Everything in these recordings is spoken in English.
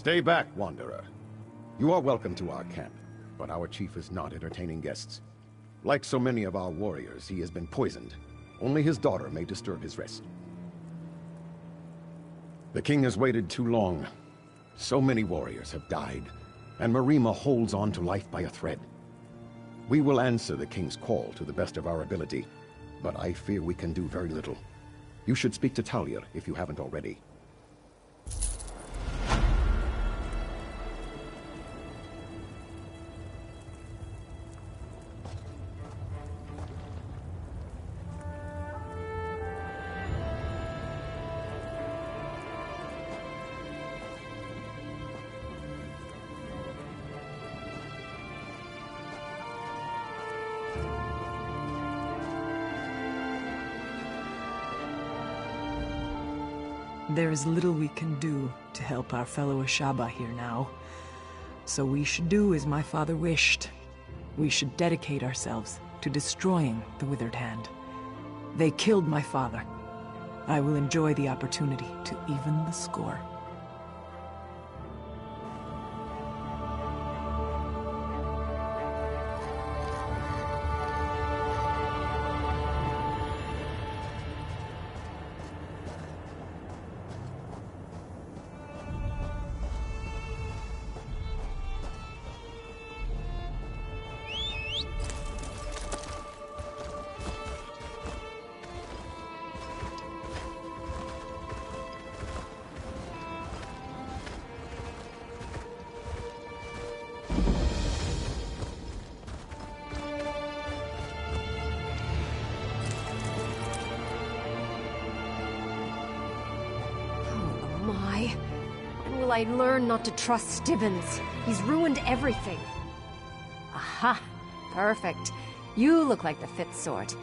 Stay back, Wanderer. You are welcome to our camp, but our chief is not entertaining guests. Like so many of our warriors, he has been poisoned. Only his daughter may disturb his rest. The king has waited too long. So many warriors have died, and Marima holds on to life by a thread. We will answer the king's call to the best of our ability, but I fear we can do very little. You should speak to Alik'r if you haven't already. There is little we can do to help our fellow Ashaba here now. So we should do as my father wished. We should dedicate ourselves to destroying the Withered Hand. They killed my father. I will enjoy the opportunity to even the score. I learn not to trust Stibbons. He's ruined everything. Aha! Perfect. You look like the fit sort.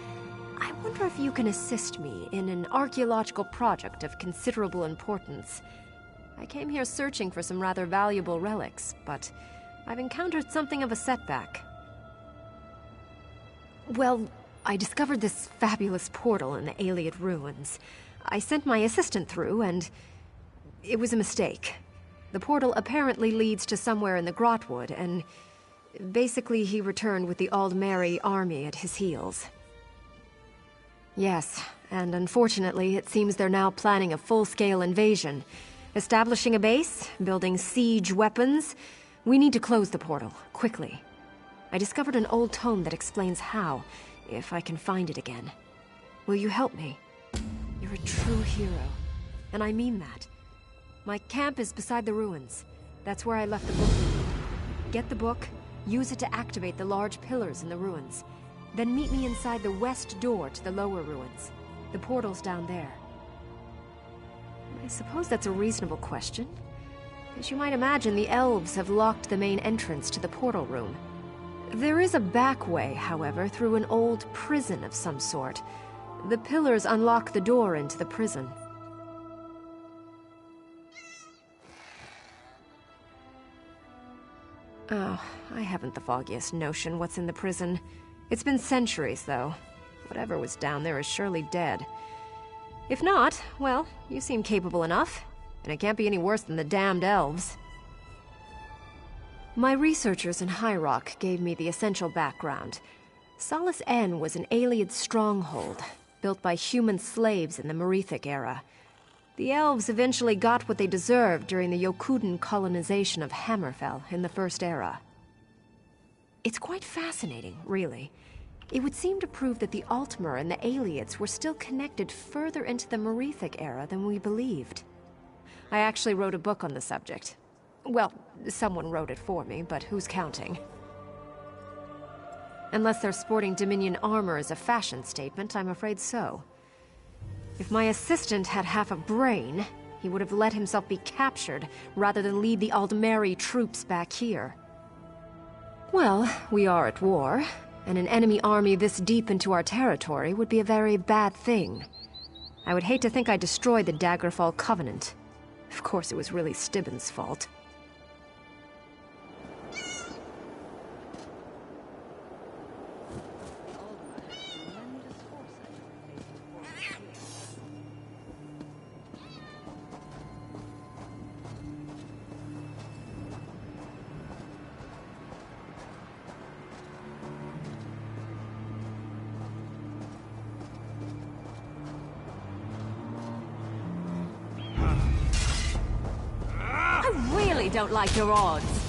I wonder if you can assist me in an archaeological project of considerable importance. I came here searching for some rather valuable relics, but I've encountered something of a setback. Well, I discovered this fabulous portal in the Alik'r ruins. I sent my assistant through, and it was a mistake. The portal apparently leads to somewhere in the Grotwood, and basically he returned with the Aldmeri army at his heels. Yes, and unfortunately it seems they're now planning a full-scale invasion. Establishing a base, building siege weapons. We need to close the portal, quickly. I discovered an old tome that explains how, if I can find it again. Will you help me? You're a true hero, and I mean that. My camp is beside the ruins. That's where I left the book. Get the book, use it to activate the large pillars in the ruins. Then meet me inside the west door to the lower ruins. The portal's down there. I suppose that's a reasonable question. As you might imagine, the elves have locked the main entrance to the portal room. There is a back way, however, through an old prison of some sort. The pillars unlock the door into the prison. Oh, I haven't the foggiest notion what's in the prison. It's been centuries, though. Whatever was down there is surely dead. If not, well, you seem capable enough. And it can't be any worse than the damned elves. My researchers in High Rock gave me the essential background. Solace N was an Ayleid stronghold, built by human slaves in the Merethic era. The elves eventually got what they deserved during the Yokuden colonization of Hammerfell in the First Era. It's quite fascinating, really. It would seem to prove that the Altmer and the Ayleids were still connected further into the Merethic era than we believed. I actually wrote a book on the subject. Well, someone wrote it for me, but who's counting? Unless their sporting Dominion armor is a fashion statement, I'm afraid so. If my assistant had half a brain, he would have let himself be captured rather than lead the Aldmeri troops back here. Well, we are at war, and an enemy army this deep into our territory would be a very bad thing. I would hate to think I destroyed the Daggerfall Covenant. Of course, it was really Stibbons' fault. really don't like your odds.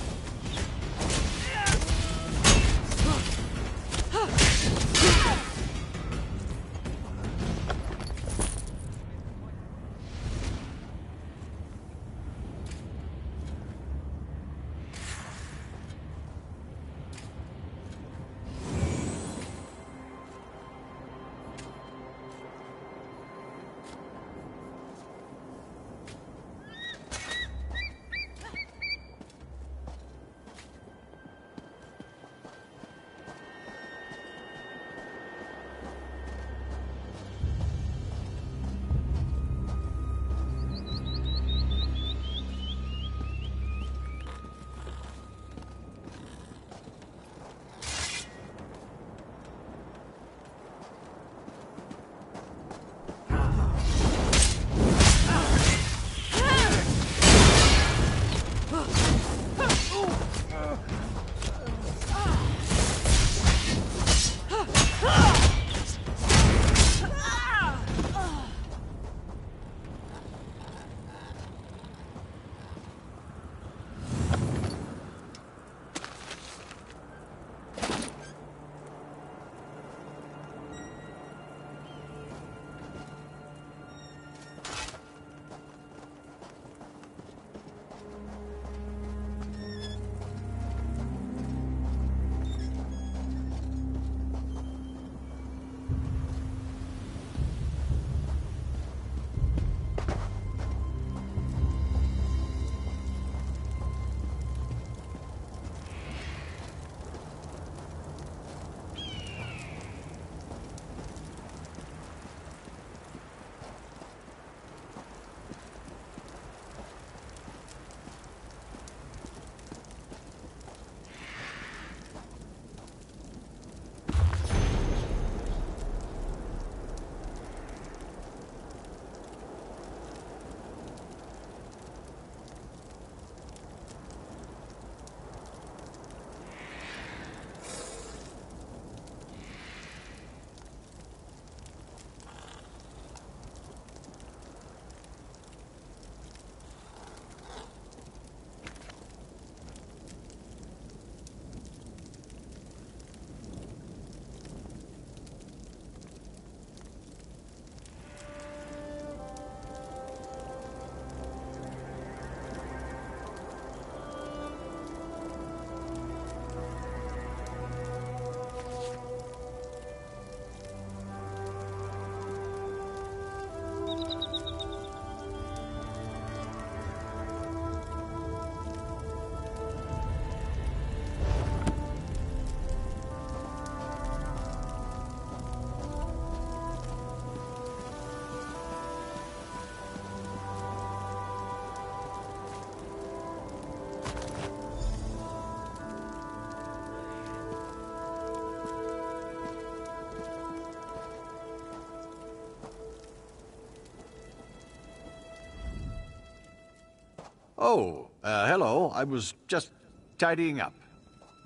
Oh, hello. I was just tidying up.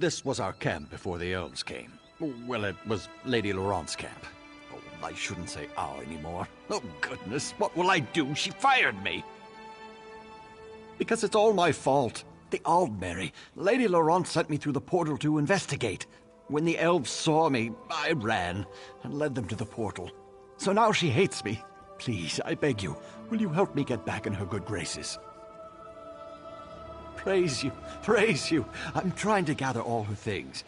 This was our camp before the elves came. Well, it was Lady Laurent's camp. Oh, I shouldn't say our anymore. Oh, goodness, what will I do? She fired me. Because it's all my fault. The Aldmeri. Lady Laurent sent me through the portal to investigate. When the elves saw me, I ran and led them to the portal. So now she hates me. Please, I beg you, will you help me get back in her good graces? Praise you, praise you. I'm trying to gather all her things,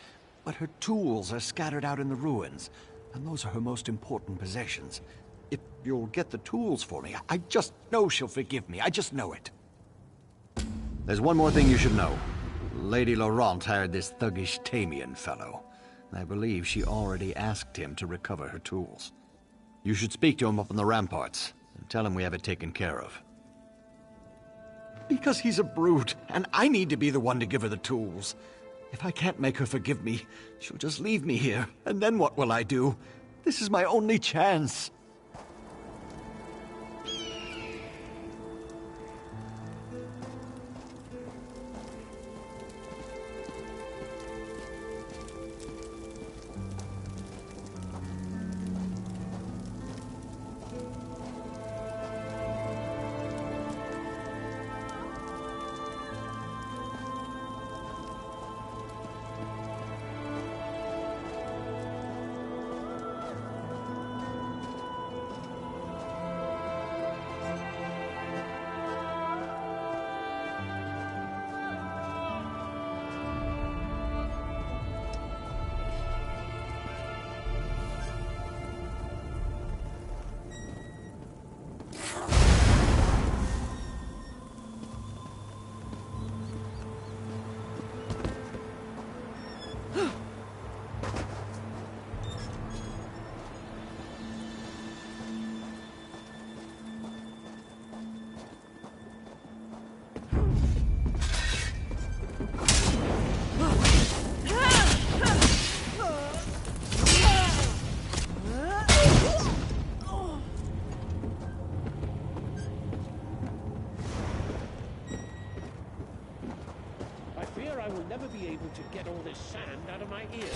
but her tools are scattered out in the ruins, and those are her most important possessions. If you'll get the tools for me, I just know she'll forgive me. I just know it. There's one more thing you should know. Lady Laurent hired this thuggish Tamian fellow. I believe she already asked him to recover her tools. You should speak to him up on the ramparts, and tell him we have it taken care of. Because he's a brute, and I need to be the one to give her the tools. If I can't make her forgive me, she'll just leave me here, and then what will I do? This is my only chance. fear I will never be able to get all this sand out of my ears.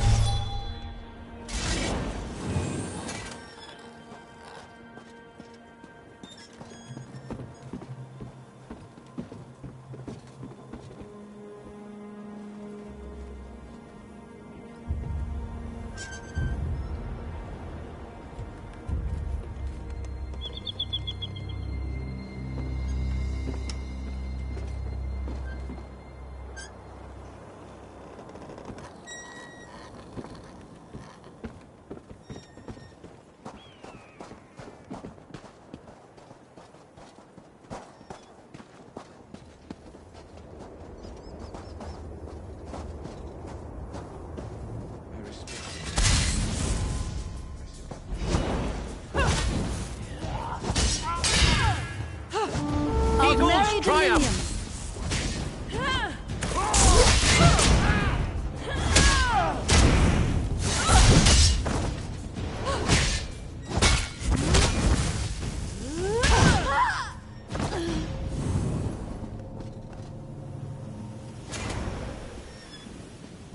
Triumph!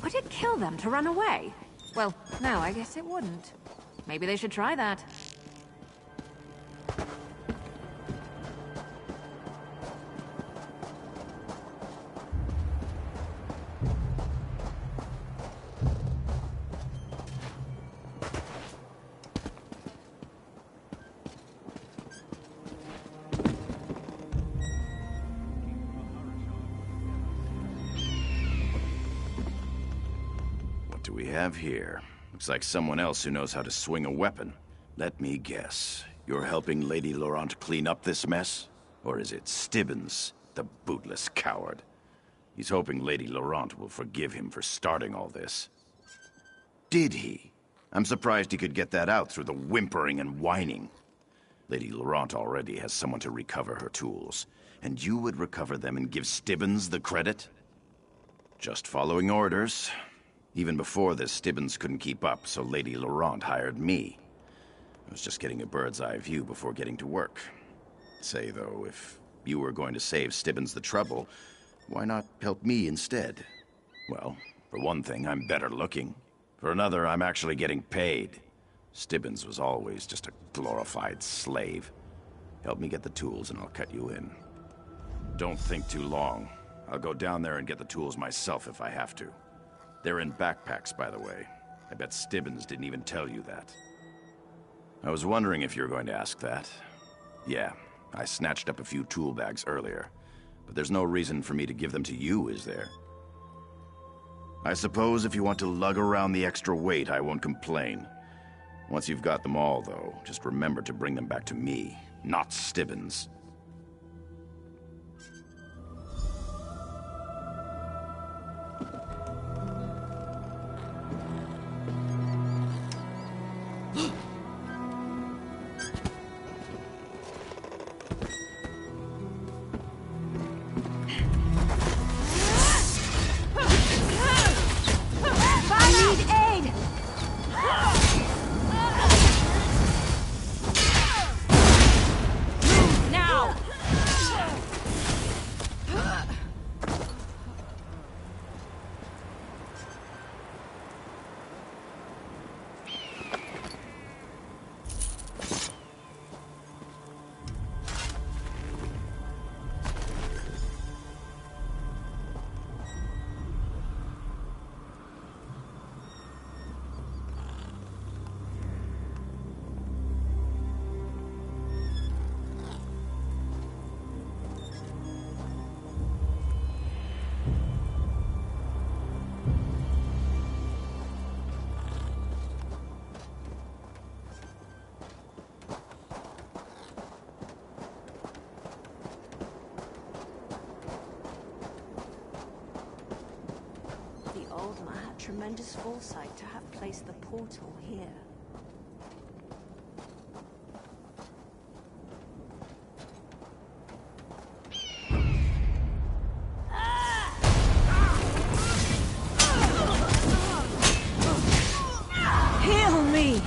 Would it kill them to run away? Well, no, I guess it wouldn't. Maybe they should try that. What do we have here? Looks like someone else who knows how to swing a weapon. Let me guess. You're helping Lady Laurent clean up this mess? Or is it Stibbons, the bootless coward? He's hoping Lady Laurent will forgive him for starting all this. Did he? I'm surprised he could get that out through the whimpering and whining. Lady Laurent already has someone to recover her tools, and you would recover them and give Stibbons the credit? Just following orders. Even before this, Stibbons couldn't keep up, so Lady Laurent hired me. I was just getting a bird's-eye view before getting to work. Say, though, if you were going to save Stibbons the trouble, why not help me instead? Well, for one thing, I'm better looking. For another, I'm actually getting paid. Stibbons was always just a glorified slave. Help me get the tools and I'll cut you in. Don't think too long. I'll go down there and get the tools myself if I have to. They're in backpacks, by the way. I bet Stibbons didn't even tell you that. I was wondering if you were going to ask that. Yeah, I snatched up a few tool bags earlier. But there's no reason for me to give them to you, is there? I suppose if you want to lug around the extra weight, I won't complain. Once you've got them all, though, just remember to bring them back to me, not Stibbons. Tremendous foresight to have placed the portal here. Heal me!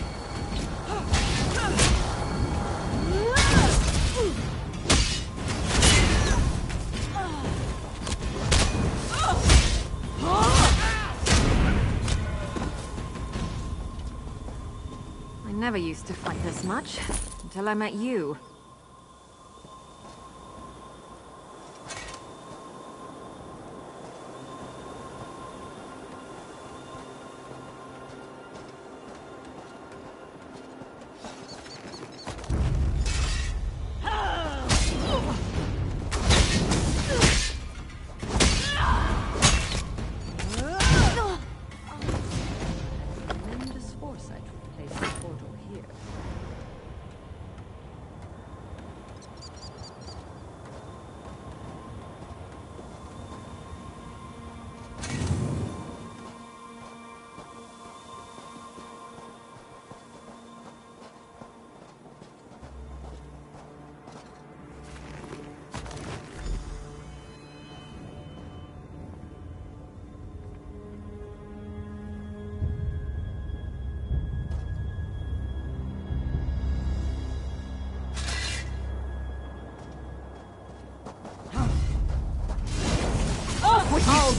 Never used to fight this much, until I met you.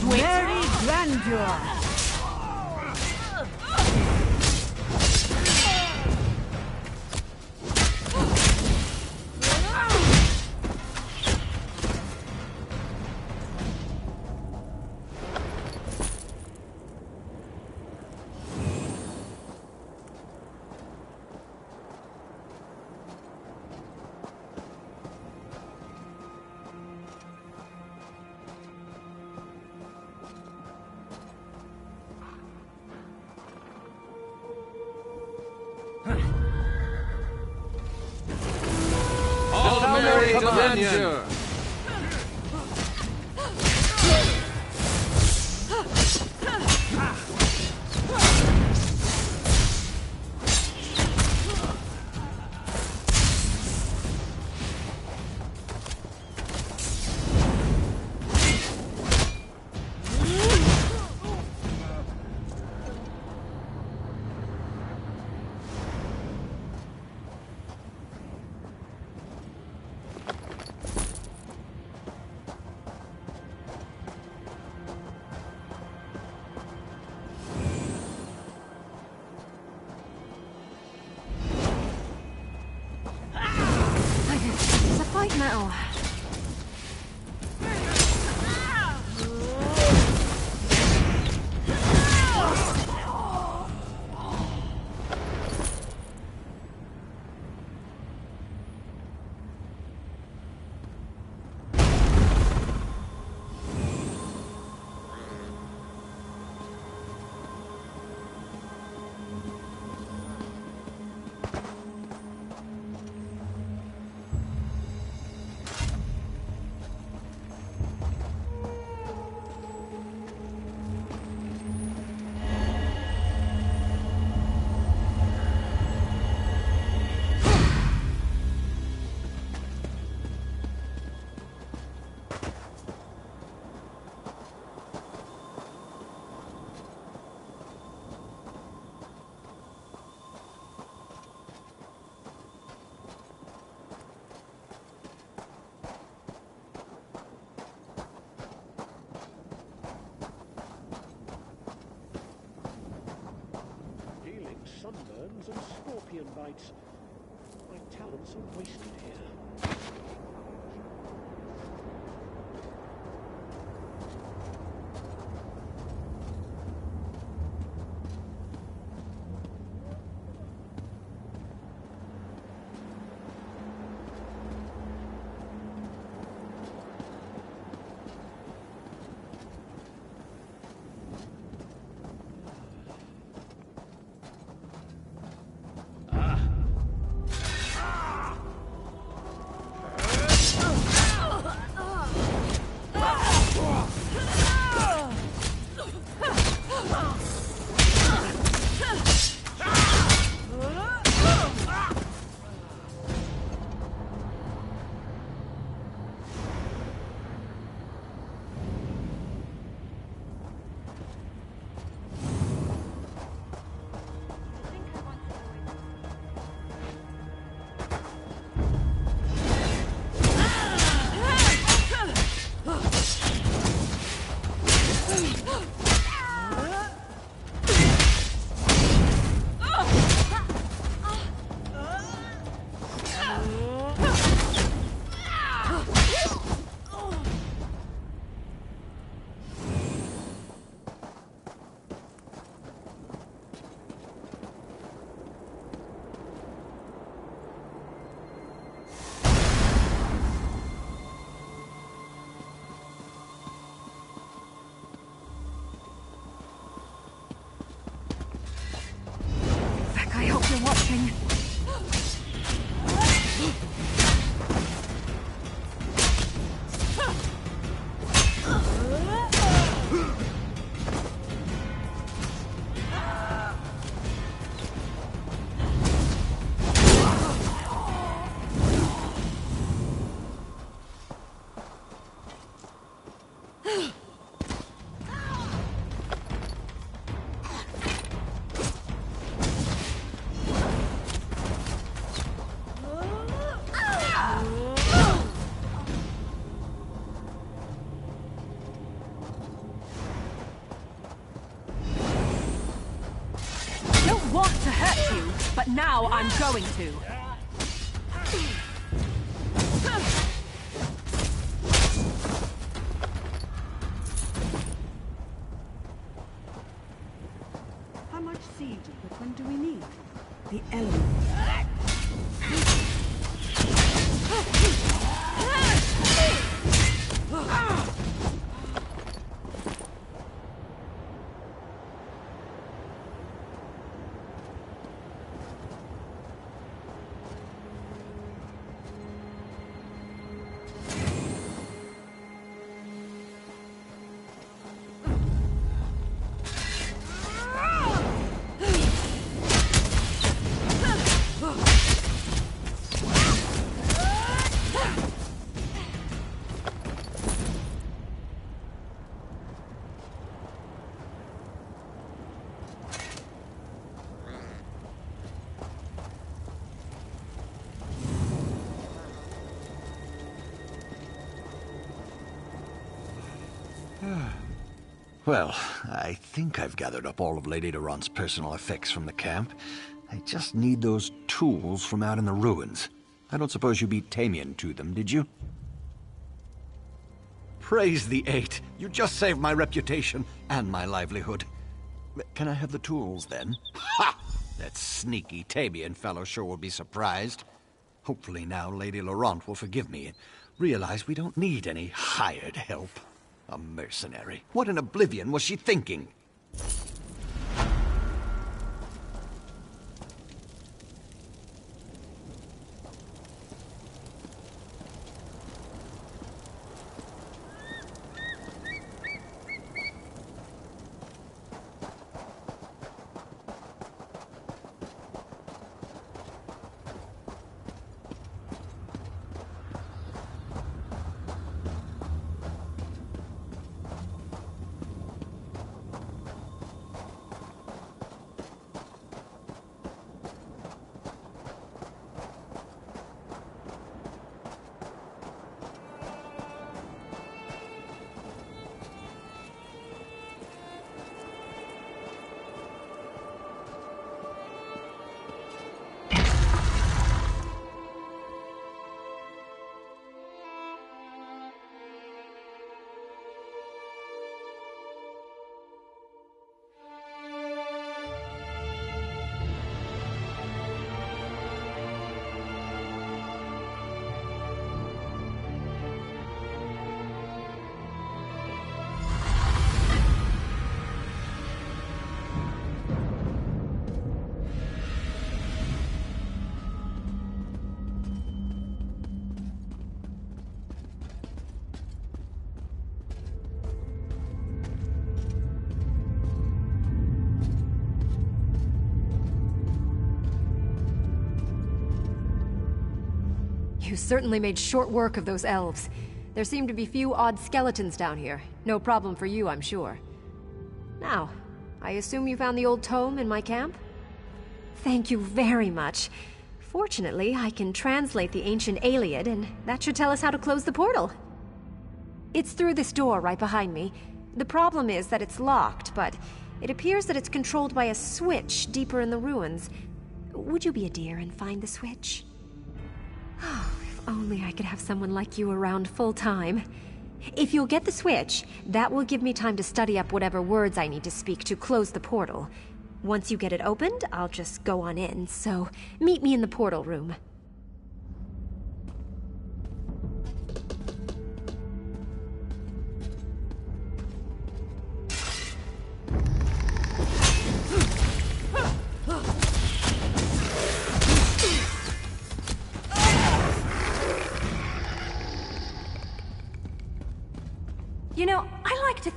Very grandeur! Grandeur! Now. Sunburns and scorpion bites. My talents are wasted here. anything? But now I'm going to. How much siege equipment do we need? The element. Well, I think I've gathered up all of Lady Laurent's personal effects from the camp. I just need those tools from out in the ruins. I don't suppose you beat Tamian to them, did you? Praise the Eight! You just saved my reputation and my livelihood. Can I have the tools, then? Ha! That sneaky Tamian fellow sure will be surprised. Hopefully now Lady Laurent will forgive me and realize we don't need any hired help. A mercenary. What in oblivion was she thinking? You certainly made short work of those elves. There seem to be few odd skeletons down here. No problem for you, I'm sure. Now, I assume you found the old tome in my camp? Thank you very much. Fortunately, I can translate the ancient Iliad, and that should tell us how to close the portal. It's through this door right behind me. The problem is that it's locked, but it appears that it's controlled by a switch deeper in the ruins. Would you be a dear and find the switch? Oh, if only I could have someone like you around full-time. If you'll get the switch, that will give me time to study up whatever words I need to speak to close the portal. Once you get it opened, I'll just go on in, so meet me in the portal room.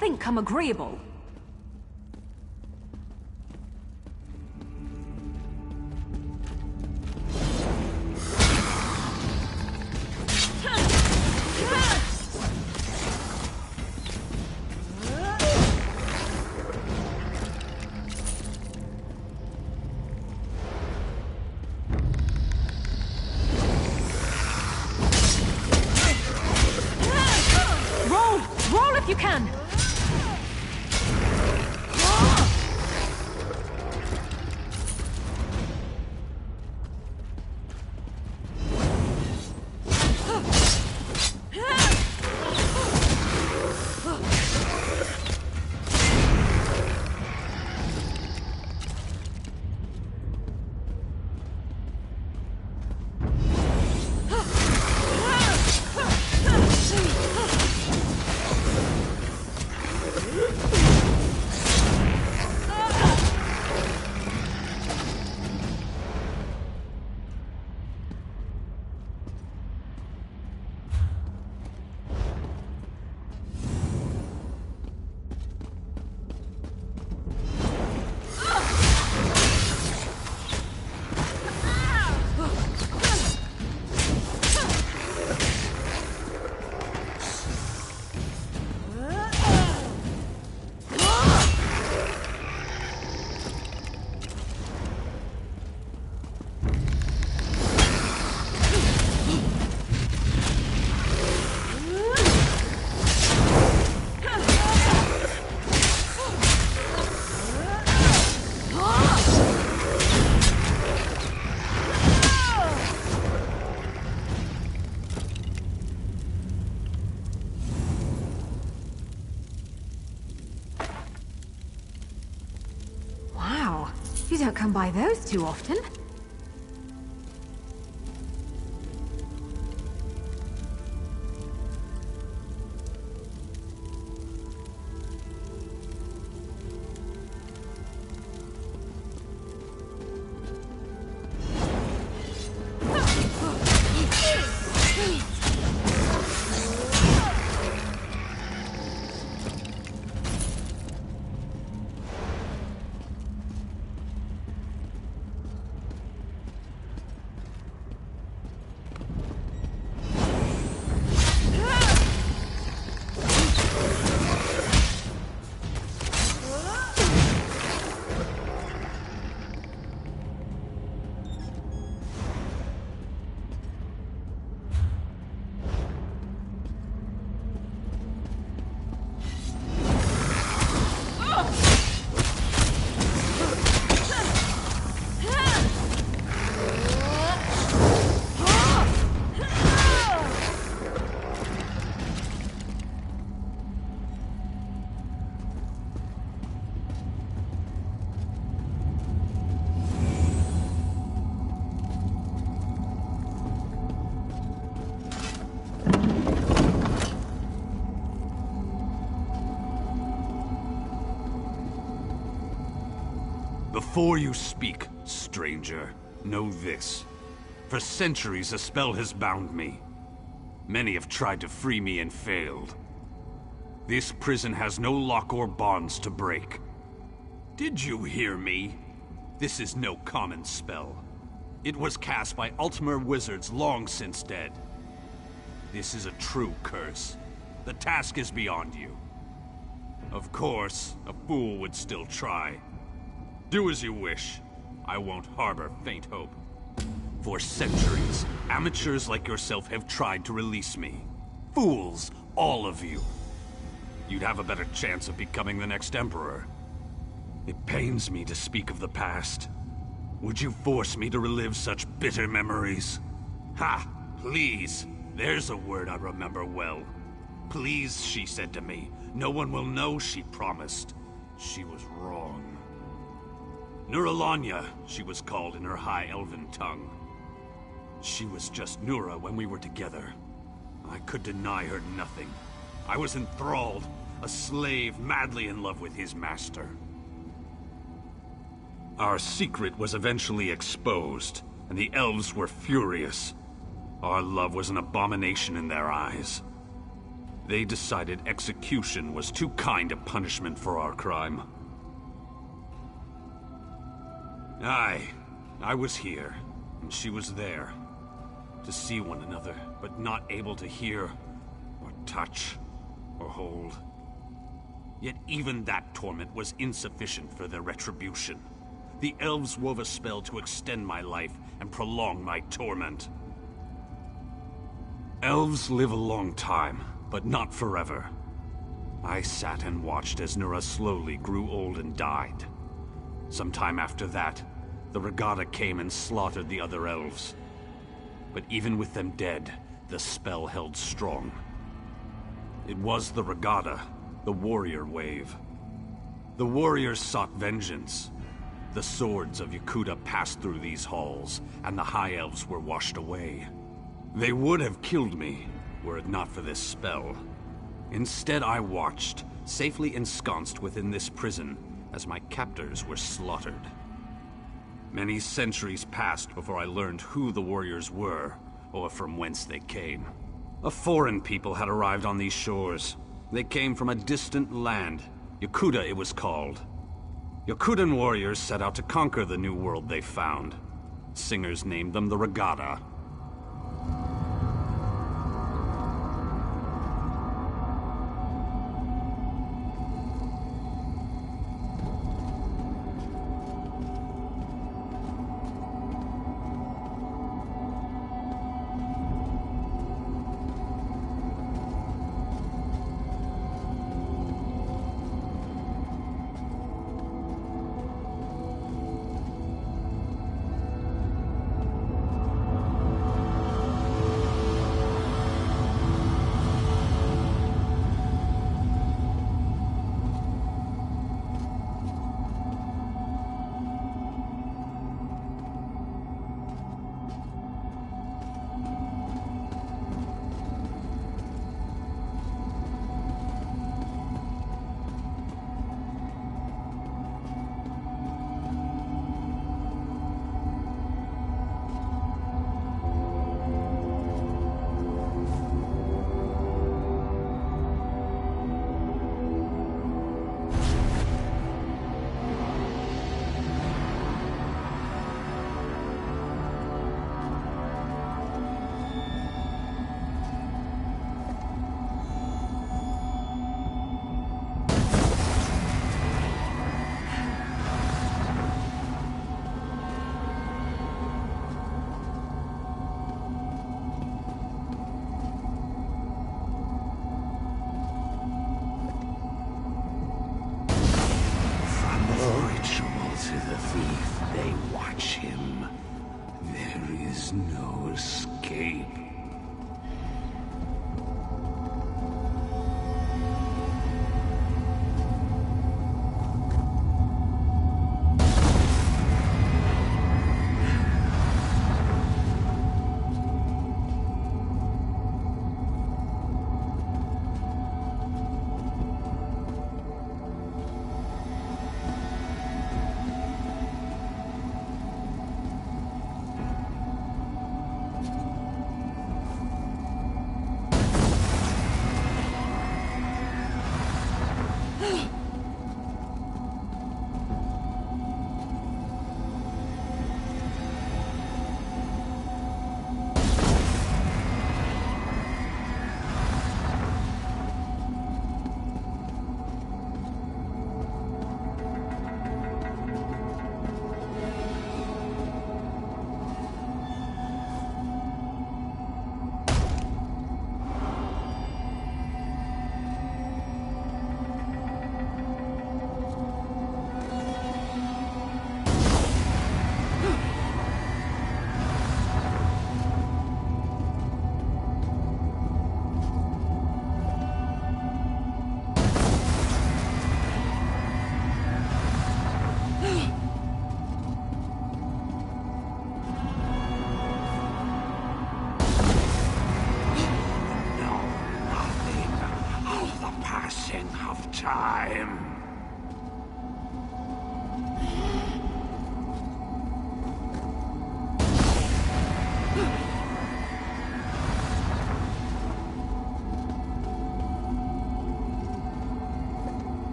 think I'm agreeable. Roll if you can! You don't come by those too often. Before you speak, stranger, know this. For centuries, a spell has bound me. Many have tried to free me and failed. This prison has no lock or bonds to break. Did you hear me? This is no common spell. It was cast by Ultimate wizards long since dead. This is a true curse. The task is beyond you. Of course, a fool would still try. Do as you wish. I won't harbor faint hope. For centuries, amateurs like yourself have tried to release me. Fools, all of you. You'd have a better chance of becoming the next Emperor. It pains me to speak of the past. Would you force me to relive such bitter memories? Ha! Please! There's a word I remember well. Please, she said to me. No one will know, she promised. She was wrong. Nuralanya, she was called in her High Elven tongue. She was just Nura when we were together. I could deny her nothing. I was enthralled, a slave madly in love with his master. Our secret was eventually exposed, and the elves were furious. Our love was an abomination in their eyes. They decided execution was too kind a punishment for our crime. I was here, and she was there. To see one another, but not able to hear, or touch, or hold. Yet even that torment was insufficient for their retribution. The elves wove a spell to extend my life and prolong my torment. Elves live a long time, but not forever. I sat and watched as Nura slowly grew old and died. Sometime after that, the Regatta came and slaughtered the other elves. But even with them dead, the spell held strong. It was the Regatta, the warrior wave. The warriors sought vengeance. The swords of Yakuta passed through these halls, and the High Elves were washed away. They would have killed me, were it not for this spell. Instead, I watched, safely ensconced within this prison, as my captors were slaughtered. Many centuries passed before I learned who the warriors were, or from whence they came. A foreign people had arrived on these shores. They came from a distant land. Yakuta it was called. Yakutan warriors set out to conquer the new world they found. Singers named them the Regatta.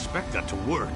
expect that to work.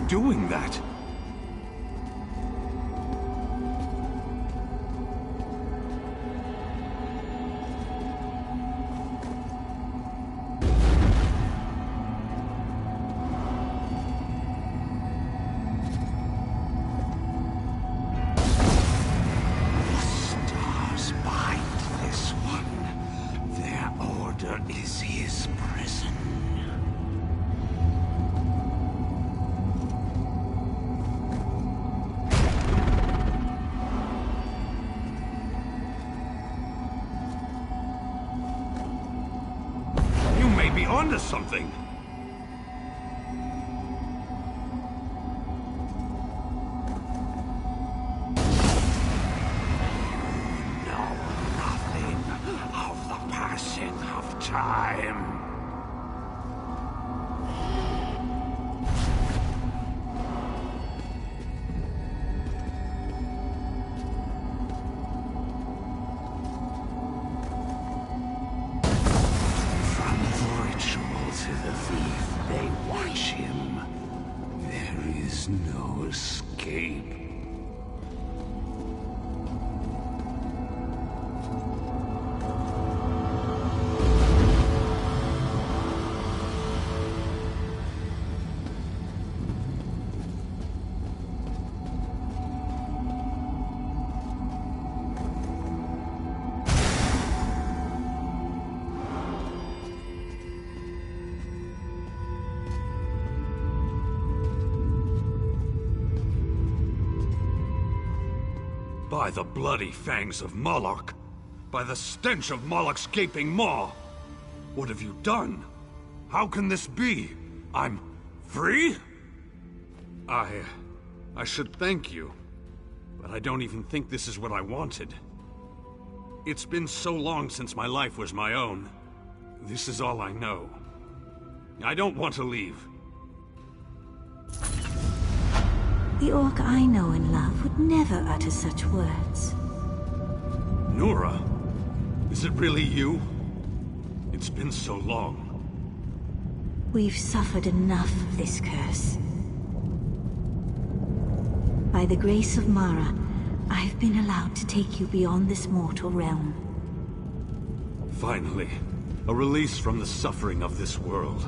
Doing that? Stars bind this one. Their order is his prison. may be onto something. Know nothing of the passing of time. They watch him. There is no escape. By the bloody fangs of Moloch! By the stench of Moloch's gaping maw! What have you done? How can this be? I'm free? I should thank you, but I don't even think this is what I wanted. It's been so long since my life was my own. This is all I know. I don't want to leave. The orc I know and love would never utter such words. Nora? Is it really you? It's been so long. We've suffered enough of this curse. By the grace of Mara, I've been allowed to take you beyond this mortal realm. Finally, a release from the suffering of this world.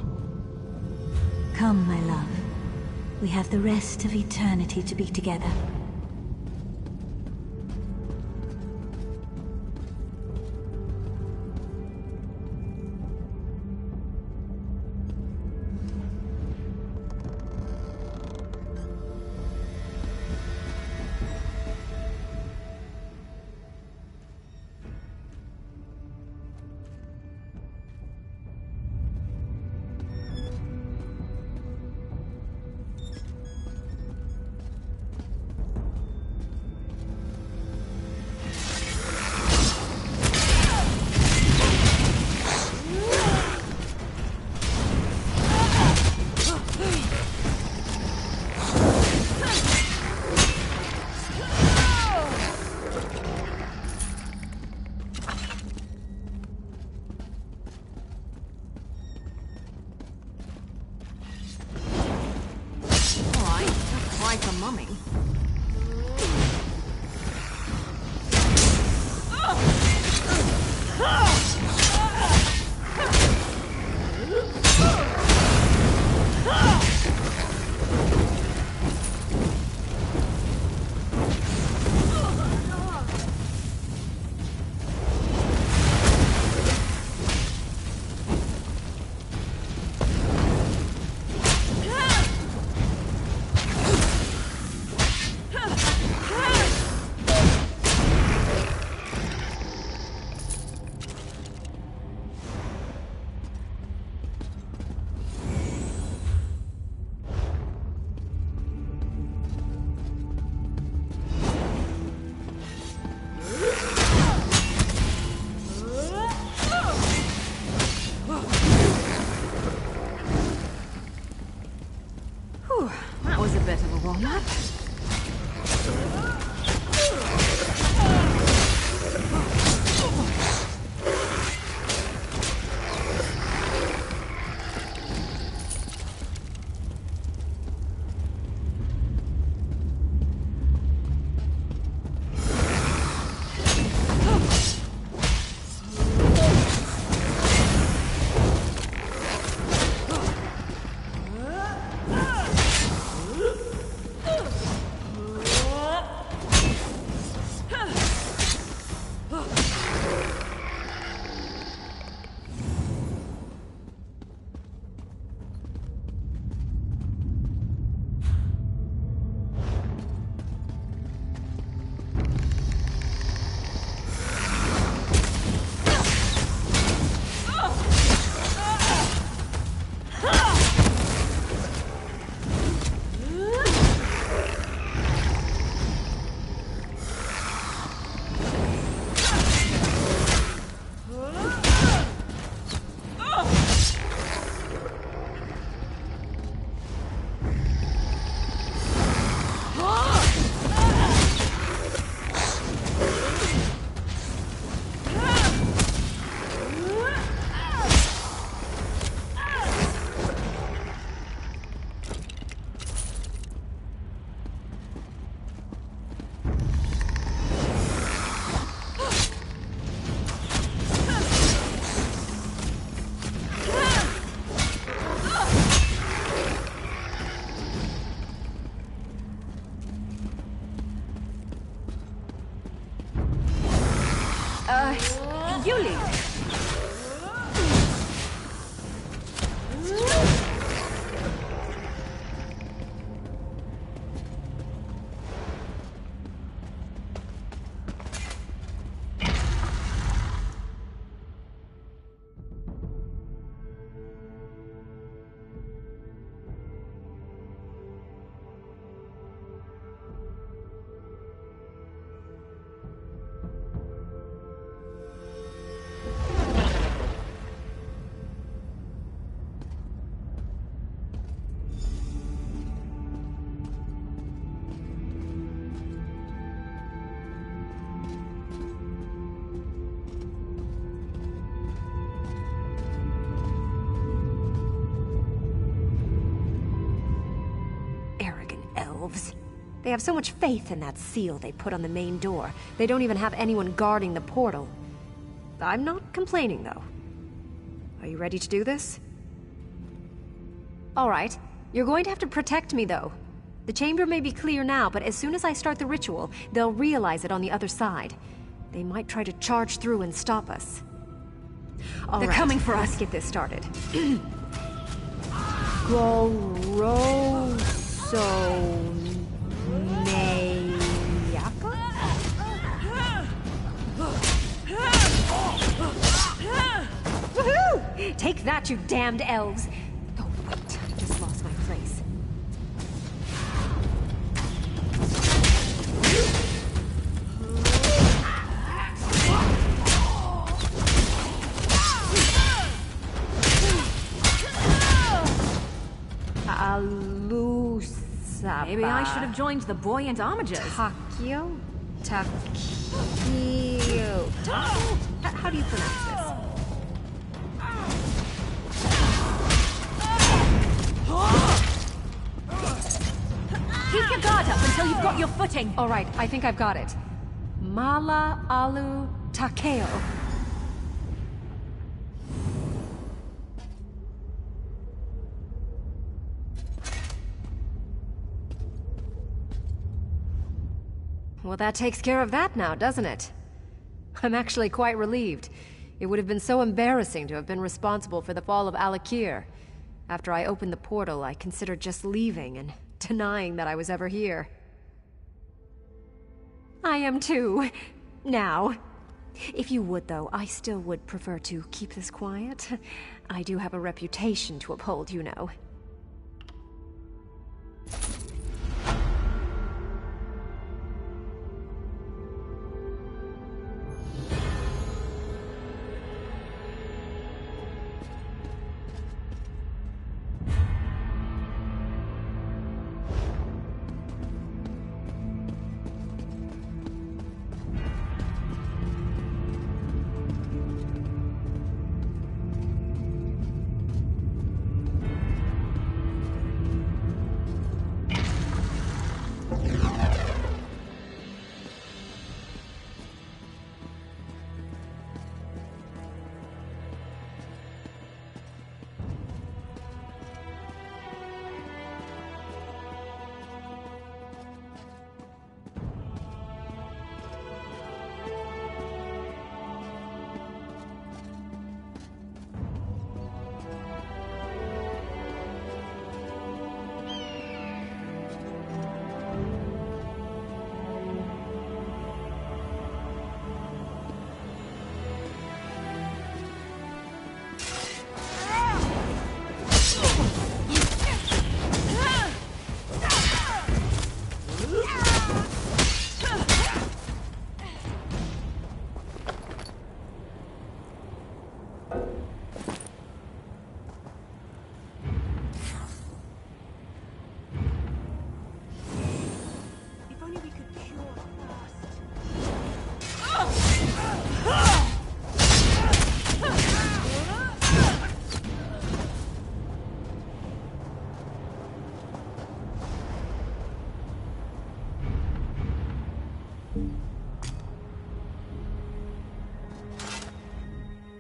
Come, my love. We have the rest of eternity to be together. elves. They have so much faith in that seal they put on the main door. They don't even have anyone guarding the portal. I'm not complaining, though. Are you ready to do this? All right. You're going to have to protect me, though. The chamber may be clear now, but as soon as I start the ritual, they'll realize it on the other side. They might try to charge through and stop us. They're coming for us. Let's get this started. Woohoo! Take that, you damned elves! Oh, wait. I just lost my place. Alusaba. Maybe I should have joined the buoyant homages. Takio? How do you pronounce this? Keep your guard up until you've got your footing. All right, I think I've got it. Mala Alu Takeo. Well, that takes care of that now, doesn't it? I'm actually quite relieved. It would have been so embarrassing to have been responsible for the fall of Alik'r. After I opened the portal, I considered just leaving and denying that I was ever here. I am too. Now. If you would, though, I still would prefer to keep this quiet. I do have a reputation to uphold, you know.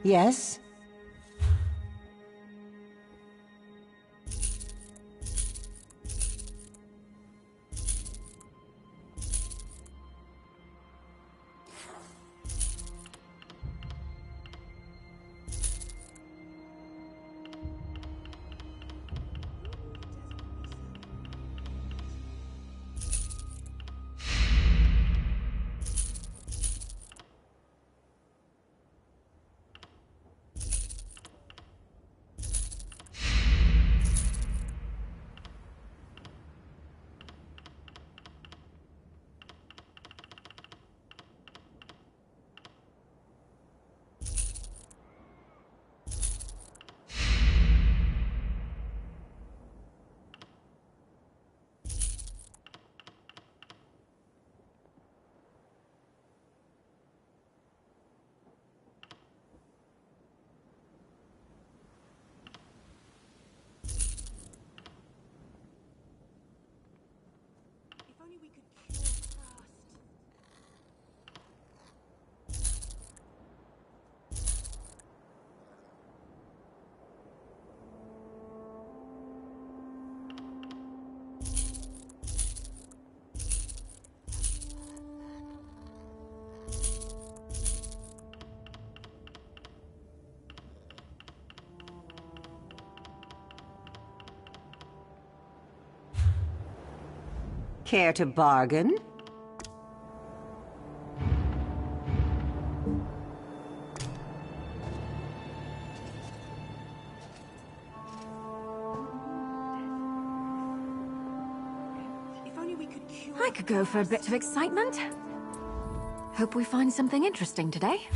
Yes? Care to bargain? I could go for a bit of excitement. Hope we find something interesting today.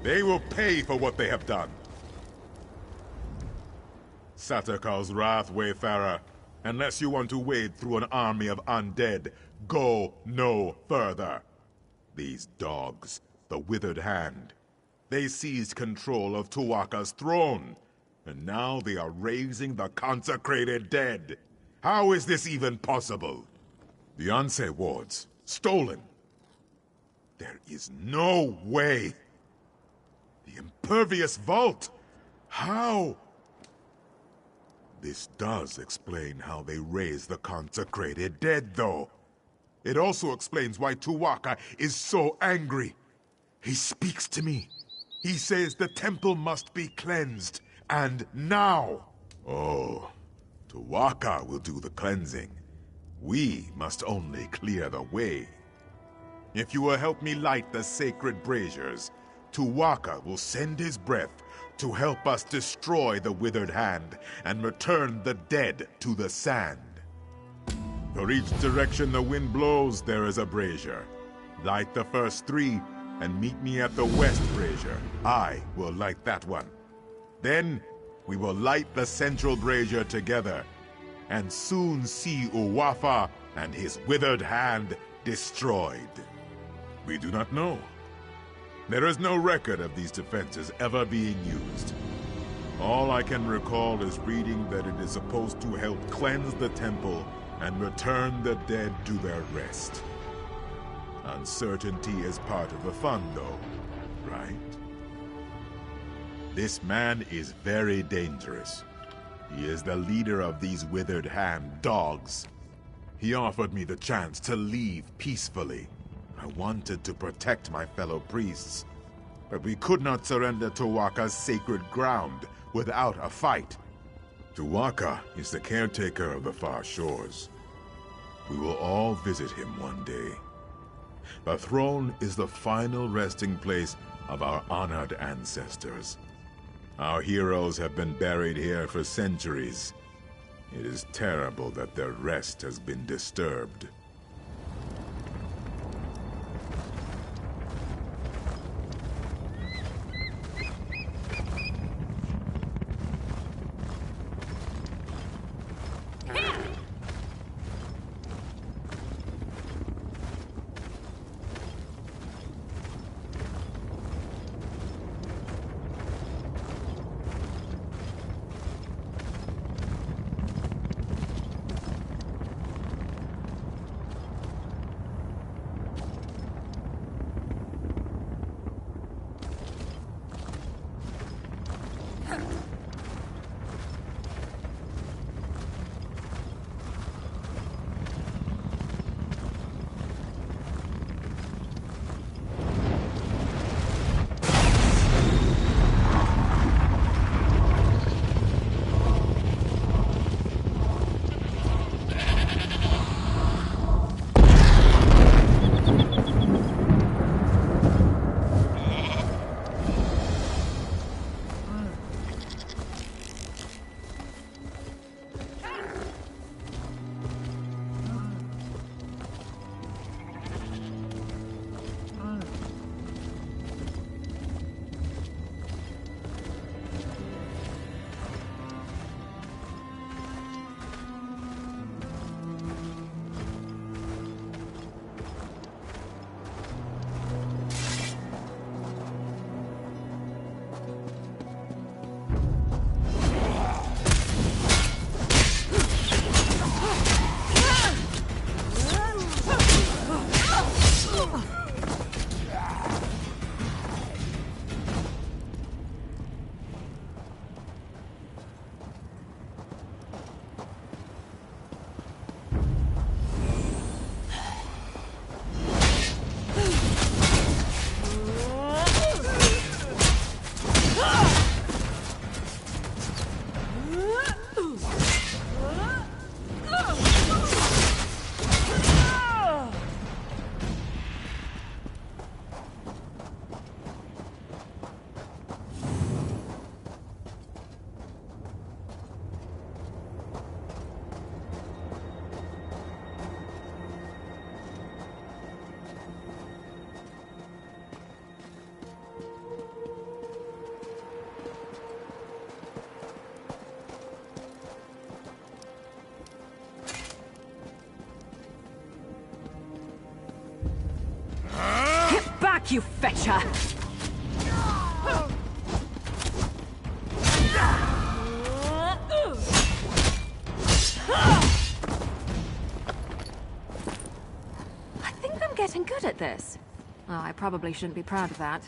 They will pay for what they have done. Satakar's wrath, Wayfarer. Unless you want to wade through an army of undead, go no further. These dogs, the Withered Hand, they seized control of Tuwaka's throne, and now they are raising the consecrated dead. How is this even possible? The Ansei wards, stolen. There is no way. The impervious vault! How? This does explain how they raise the consecrated dead, though. It also explains why Tuwaka is so angry. He speaks to me. He says the temple must be cleansed, and now! Oh, Tuwaka will do the cleansing. We must only clear the way. If you will help me light the sacred braziers, Tuwaka will send his breath to help us destroy the Withered Hand and return the dead to the sand. For each direction the wind blows, there is a brazier. Light the first 3, and meet me at the west brazier. I will light that one. Then, we will light the central brazier together, and soon see Uwafa and his withered hand destroyed. We do not know. There is no record of these defenses ever being used. All I can recall is reading that it is supposed to help cleanse the temple and return the dead to their rest. Uncertainty is part of the fun, though, right? This man is very dangerous. He is the leader of these withered hand dogs. He offered me the chance to leave peacefully. I wanted to protect my fellow priests, but we could not surrender Tuwaka's sacred ground without a fight. Tuwaka is the caretaker of the far shores. We will all visit him one day. The throne is the final resting place of our honored ancestors. Our heroes have been buried here for centuries. It is terrible that their rest has been disturbed. You fetcher! I think I'm getting good at this. Oh, I probably shouldn't be proud of that.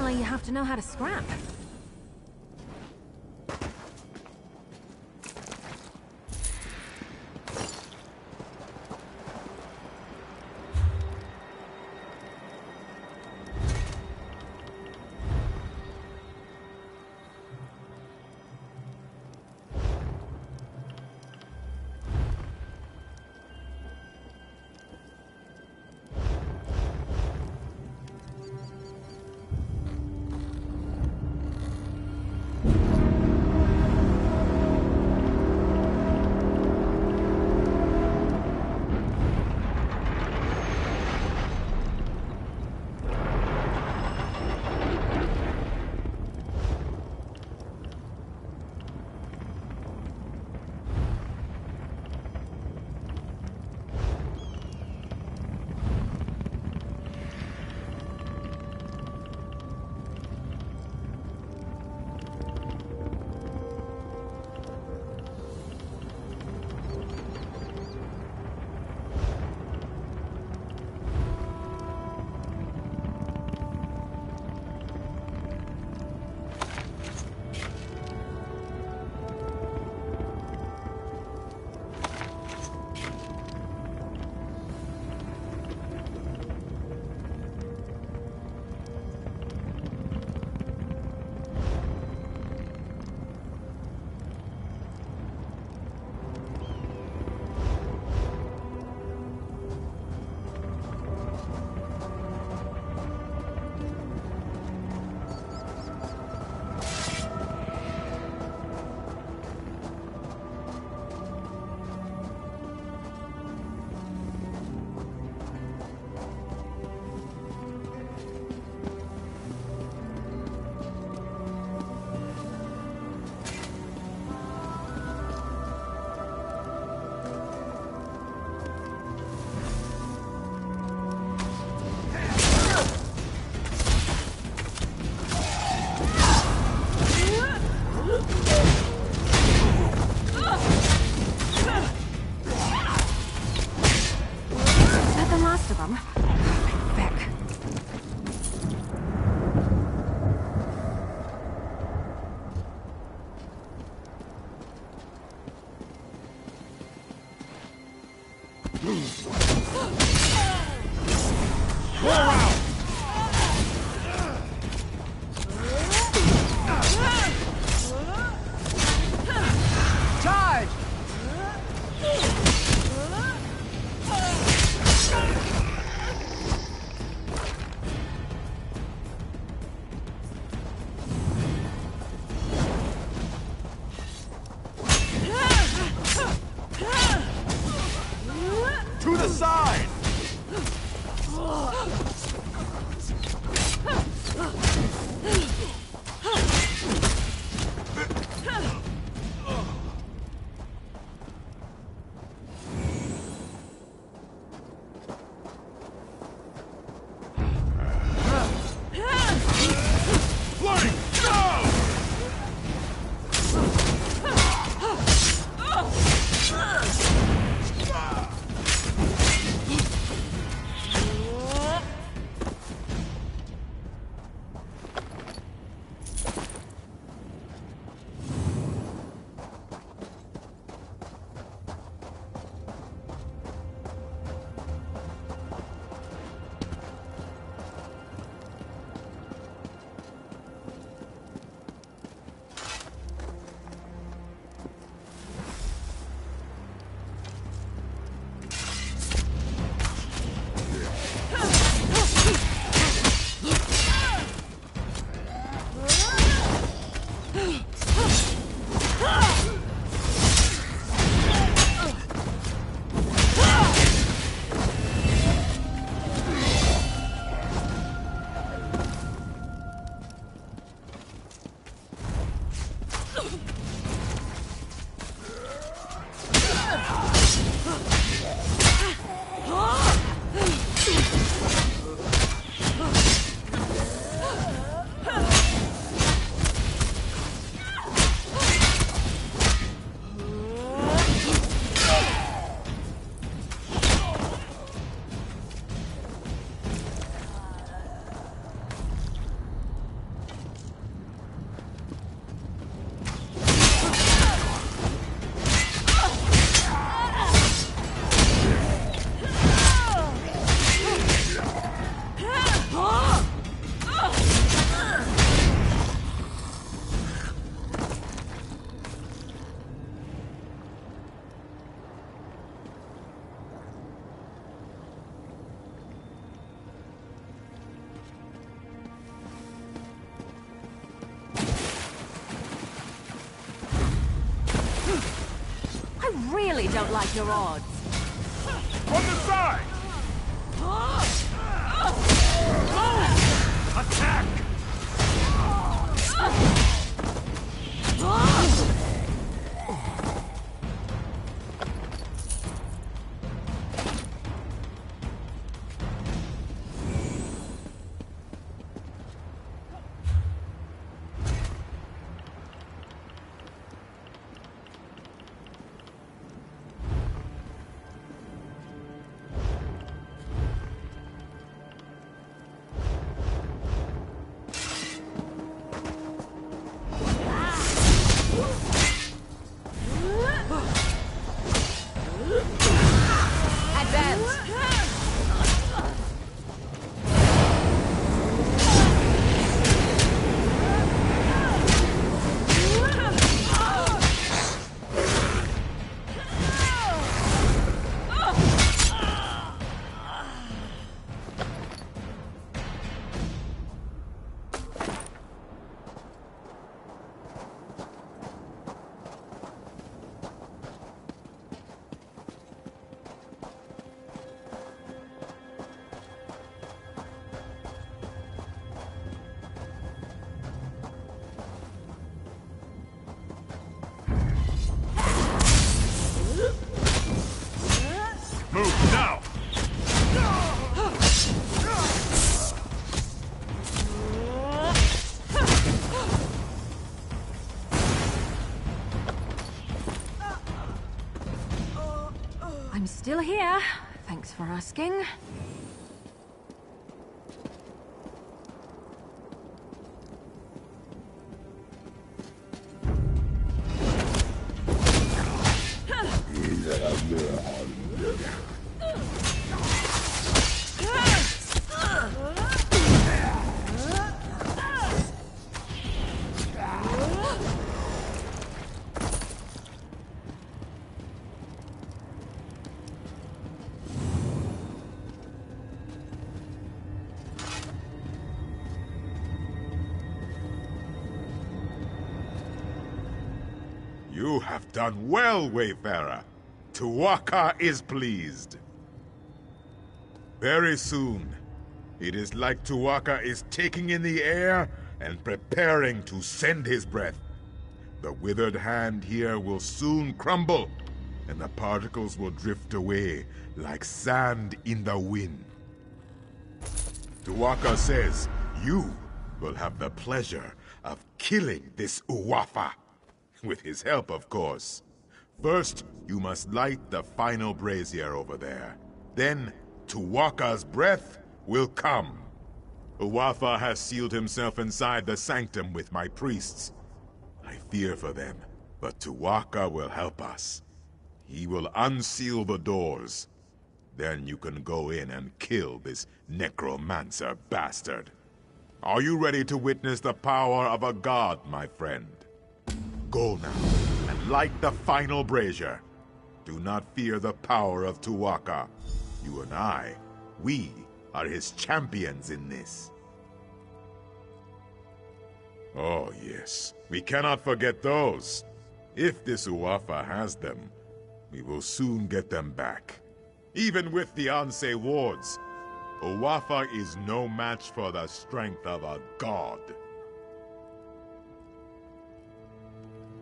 why you have to know how to scrap. really don't like your odds. On the side! Attack! Move now! I'm still here. Thanks for asking. You have done well, Wayfarer. Tuwaka is pleased. Very soon, it is like Tuwaka is taking in the air and preparing to send his breath. The withered hand here will soon crumble, and the particles will drift away like sand in the wind. Tuwaka says you will have the pleasure of killing this Uwafa. With his help, of course. First, you must light the final brazier over there. Then, Tuwaka's breath will come. Uwafa has sealed himself inside the sanctum with my priests. I fear for them, but Tuwaka will help us. He will unseal the doors. Then you can go in and kill this necromancer bastard. Are you ready to witness the power of a god, my friend? Go now, and light the final brazier. Do not fear the power of Tuwaka. You and I, we are his champions in this. Oh yes, we cannot forget those. If this Uwafa has them, we will soon get them back. Even with the Anse wards, Uwafa is no match for the strength of a god.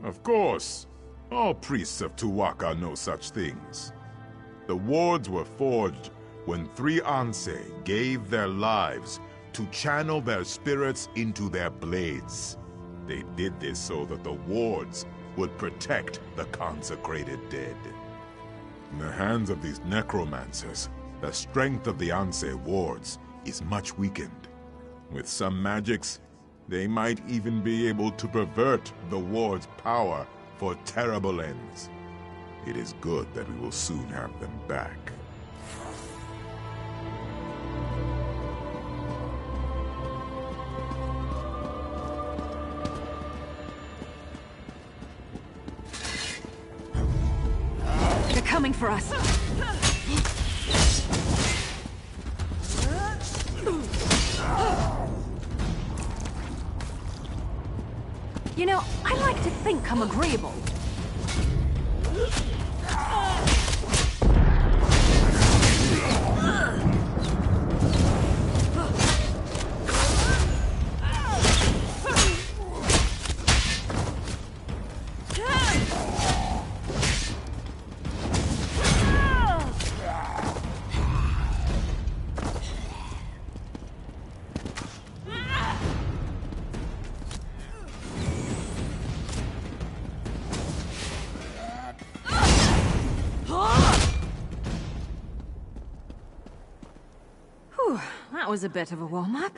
Of course, all priests of Tuwaka know such things. The wards were forged when 3 Anse gave their lives to channel their spirits into their blades. They did this so that the wards would protect the consecrated dead. In the hands of these necromancers, the strength of the Anse wards is much weakened. With some magics, they might even be able to pervert the ward's power for terrible ends. It is good that we will soon have them back. They're coming for us. You know, I like to think I'm agreeable. Whew, that was a bit of a warm-up.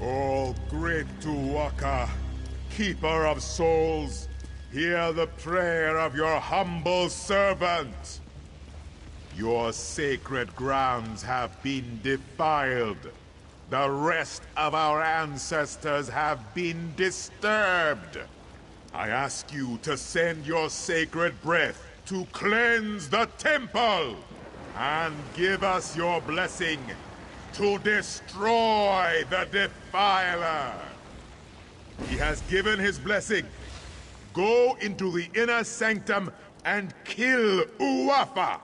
Oh, great Tuwaka, keeper of souls, hear the prayer of your humble servant. Your sacred grounds have been defiled. The rest of our ancestors have been disturbed. I ask you to send your sacred breath to cleanse the temple, and give us your blessing to destroy the Defiler. He has given his blessing. Go into the inner sanctum and kill Uwafa.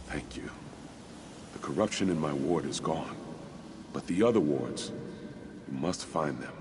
Thank you. The corruption in my ward is gone. But the other wards, you must find them.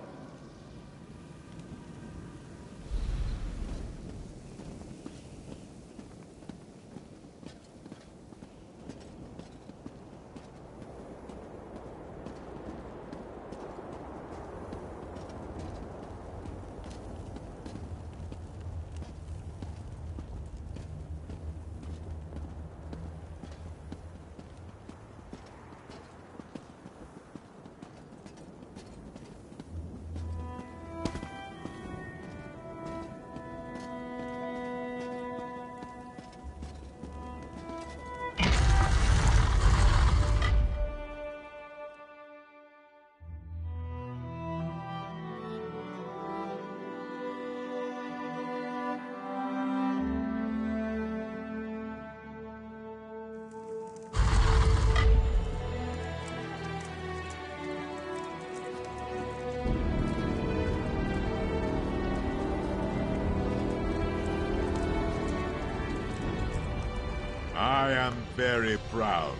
I am very proud.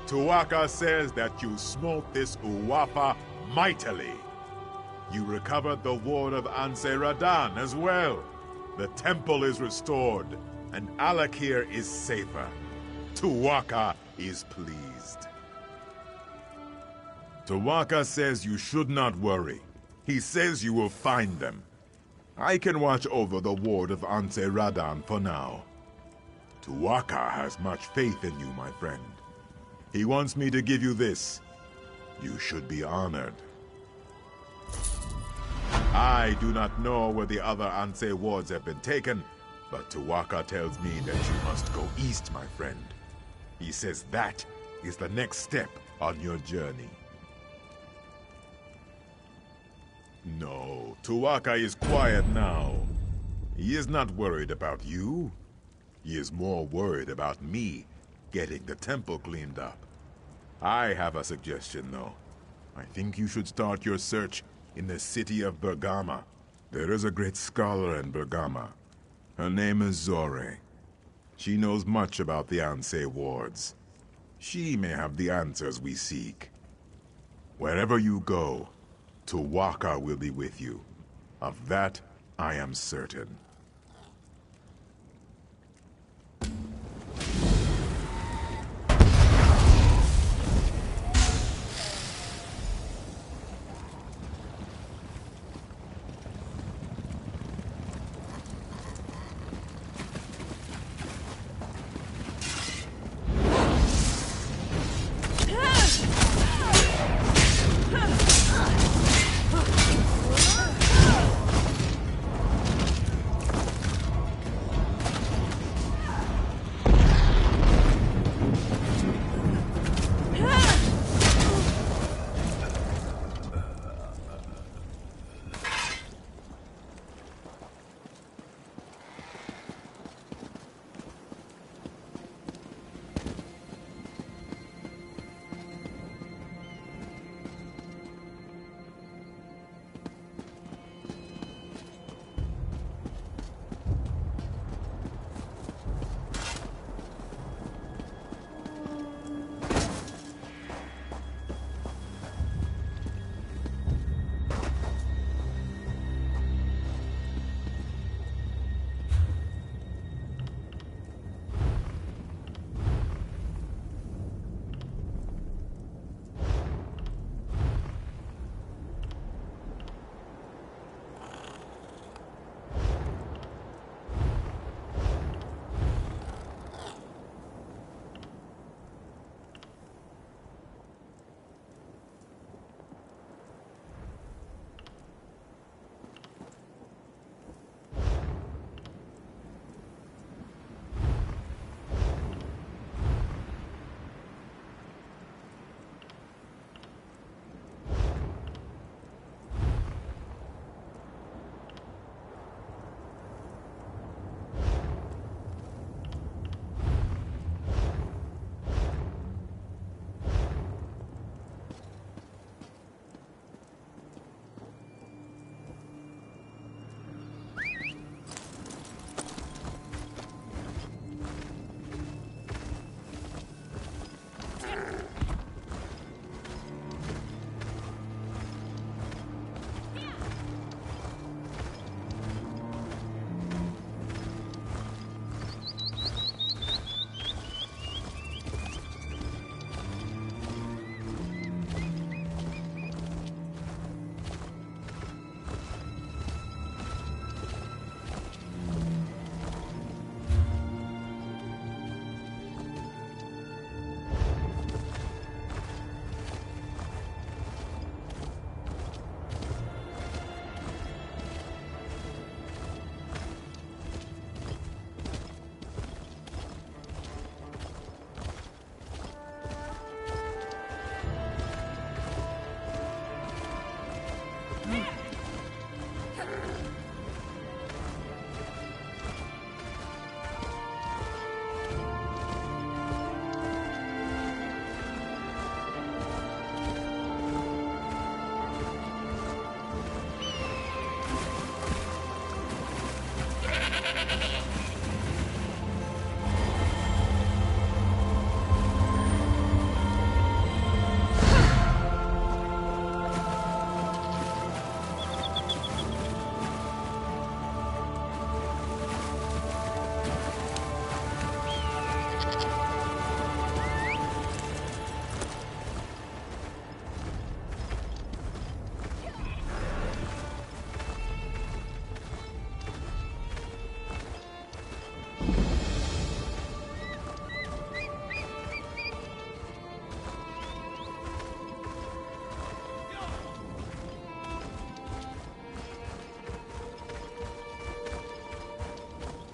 Tuwaka says that you smote this Uwapa mightily. You recovered the ward of Anse Radan as well. The temple is restored, and Alik'r is safer. Tuwaka is pleased. Tuwaka says you should not worry. He says you will find them. I can watch over the ward of Anse Radan for now. Tuwaka has much faith in you, my friend. He wants me to give you this. You should be honored. I do not know where the other Anse wards have been taken, but Tuwaka tells me that you must go east, my friend. He says that is the next step on your journey. No, Tuwaka is quiet now. He is not worried about you. He is more worried about me getting the temple cleaned up. I have a suggestion, though. I think you should start your search in the city of Bergama. There is a great scholar in Bergama. Her name is Zore. She knows much about the Anse wards. She may have the answers we seek. Wherever you go, Tuwaka will be with you. Of that, I am certain.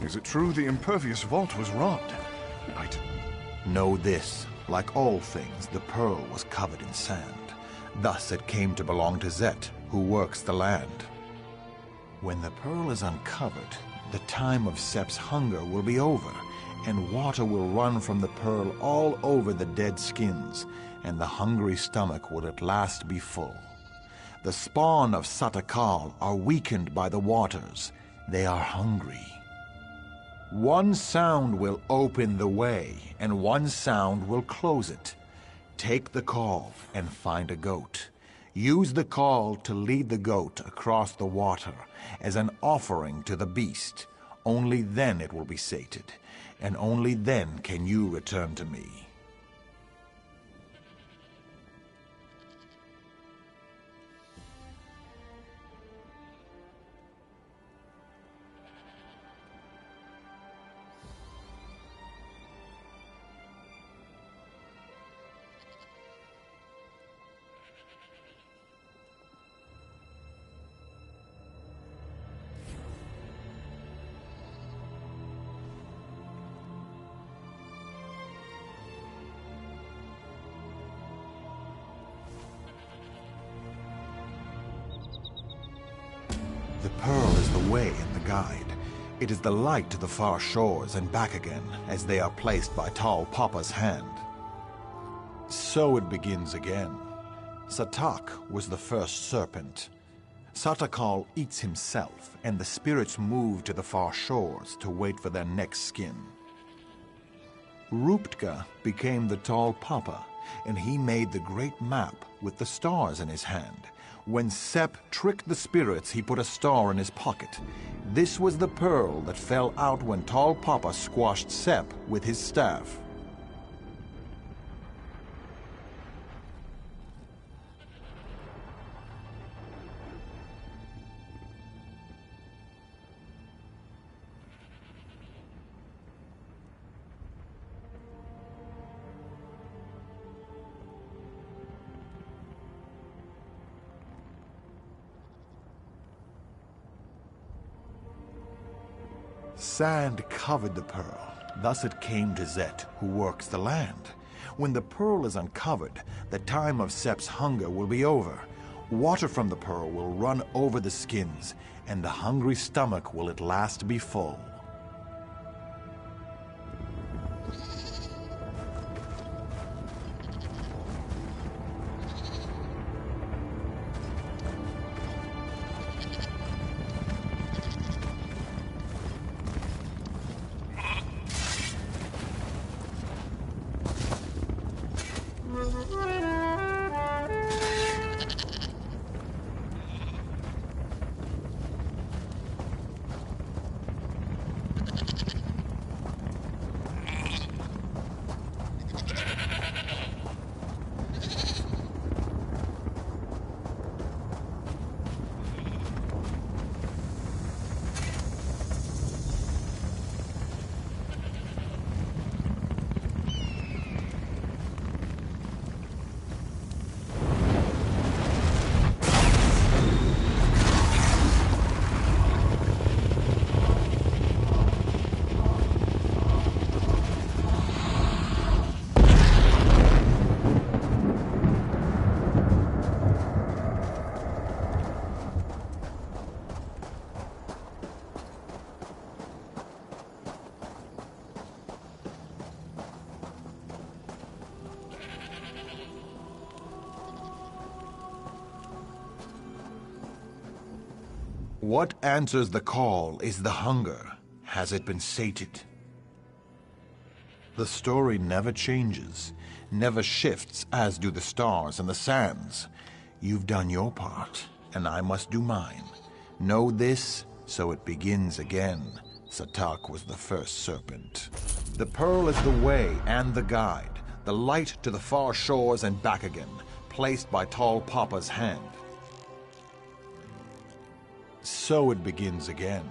Is it true the impervious vault was robbed? Know this. Like all things, the pearl was covered in sand. Thus it came to belong to Zet, who works the land. When the pearl is uncovered, the time of Sep's hunger will be over, and water will run from the pearl all over the dead skins, and the hungry stomach will at last be full. The spawn of Satakal are weakened by the waters. They are hungry. One sound will open the way, and one sound will close it. Take the call and find a goat. Use the call to lead the goat across the water as an offering to the beast. Only then it will be sated, and only then can you return to me. The pearl is the way and the guide. It is the light to the far shores and back again, as they are placed by Tall Papa's hand. So it begins again. Satak was the first serpent. Satakal eats himself, and the spirits move to the far shores to wait for their next skin. Ruptka became the Tall Papa, and he made the great map with the stars in his hand. When Sep tricked the spirits, he put a star in his pocket. This was the pearl that fell out when Tall Papa squashed Sep with his staff. Sand covered the pearl. Thus it came to Zet, who works the land. When the pearl is uncovered, the time of Sep's hunger will be over. Water from the pearl will run over the skins, and the hungry stomach will at last be full. What answers the call is the hunger. Has it been sated? The story never changes, never shifts as do the stars and the sands. You've done your part, and I must do mine. Know this, so it begins again. Satak was the first serpent. The pearl is the way and the guide, the light to the far shores and back again, placed by Tall Papa's hand. So it begins again.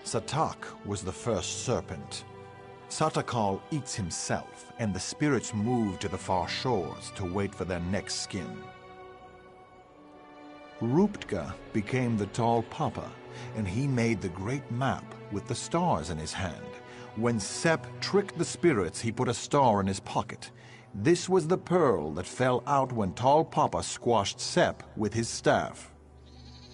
Satak was the first serpent. Satakal eats himself, and the spirits move to the far shores to wait for their next skin. Ruptka became the Tall Papa, and he made the great map with the stars in his hand. When Sepp tricked the spirits, he put a star in his pocket. This was the pearl that fell out when Tall Papa squashed Sepp with his staff.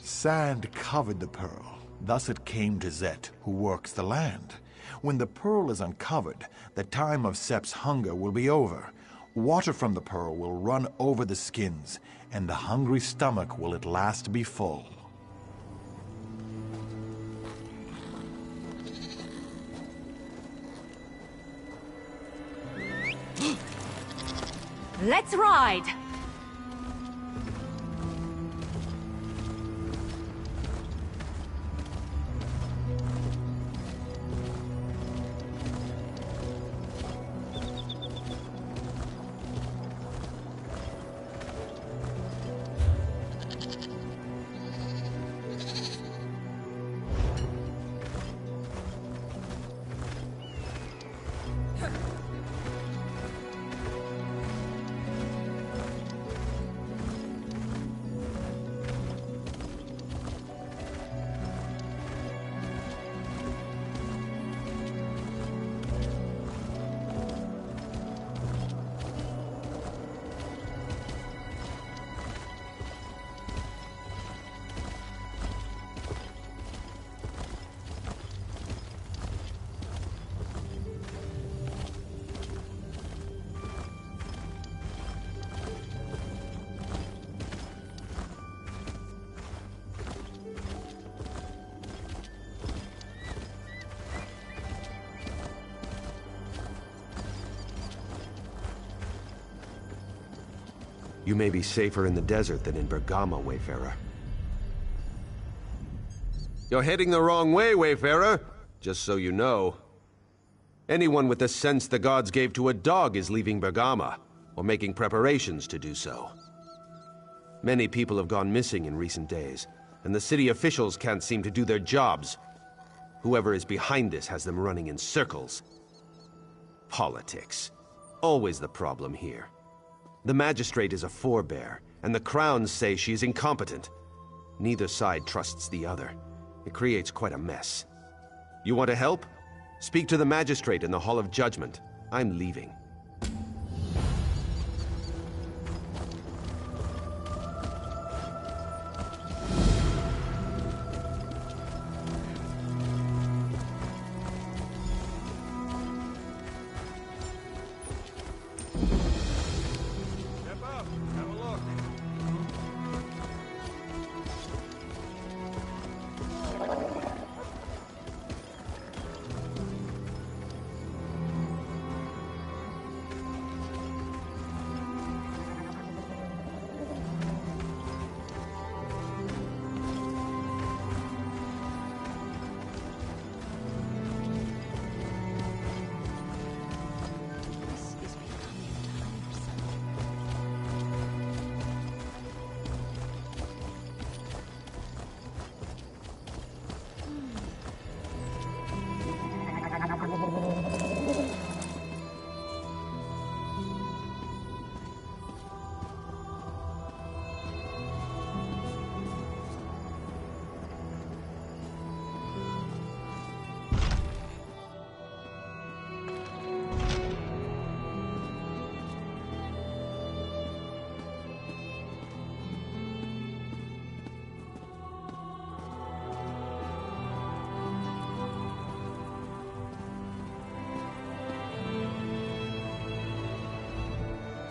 Sand covered the pearl. Thus it came to Zet, who works the land. When the pearl is uncovered, the time of Sepp's hunger will be over. Water from the pearl will run over the skins, and the hungry stomach will at last be full. Let's ride! You may be safer in the desert than in Bergamo, Wayfarer. You're heading the wrong way, Wayfarer, just so you know. Anyone with the sense the gods gave to a dog is leaving Bergamo, or making preparations to do so. Many people have gone missing in recent days, and the city officials can't seem to do their jobs. Whoever is behind this has them running in circles. Politics. Always the problem here. The magistrate is a forebear, and the crowns say she is incompetent. Neither side trusts the other. It creates quite a mess. You want to help? Speak to the magistrate in the Hall of Judgment. I'm leaving.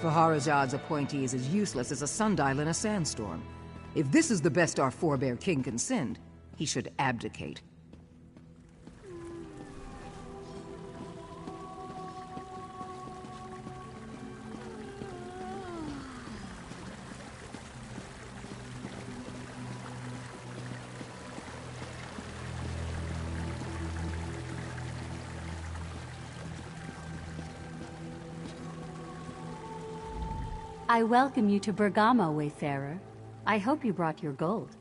Faharazad's appointee is as useless as a sundial in a sandstorm. If this is the best our forebear king can send, he should abdicate. I welcome you to Bergamo, Wayfarer. I hope you brought your gold.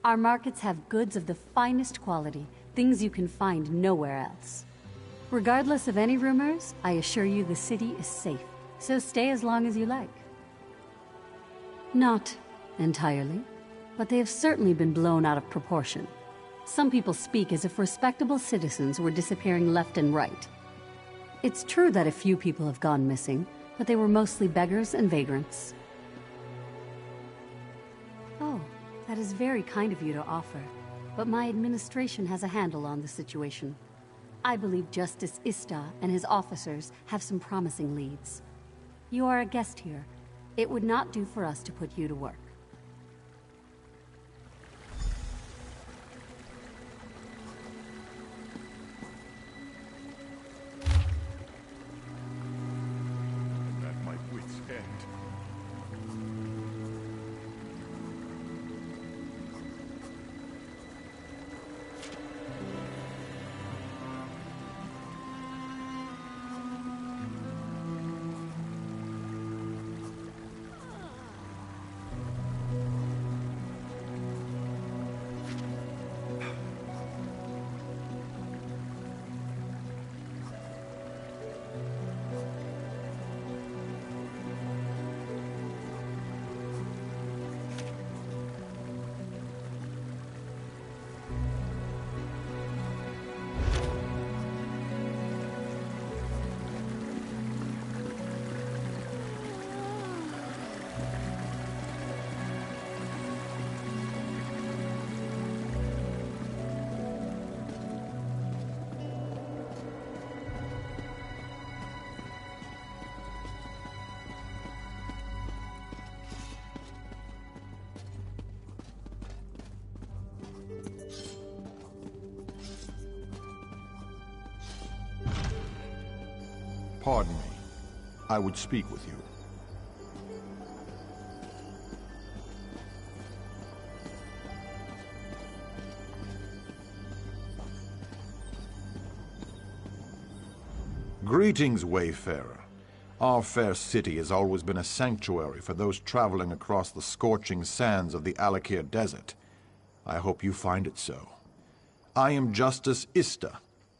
Our markets have goods of the finest quality, things you can find nowhere else. Regardless of any rumors, I assure you the city is safe, so stay as long as you like. Not entirely. but they have certainly been blown out of proportion. Some people speak as if respectable citizens were disappearing left and right. It's true that a few people have gone missing, but they were mostly beggars and vagrants. Oh, that is very kind of you to offer, but my administration has a handle on the situation. I believe Justice Ista and his officers have some promising leads. You are a guest here. It would not do for us to put you to work. At my wit's end. Pardon me. I would speak with you. Greetings, Wayfarer. Our fair city has always been a sanctuary for those traveling across the scorching sands of the Alik'r desert. I hope you find it so. I am Justice Ista,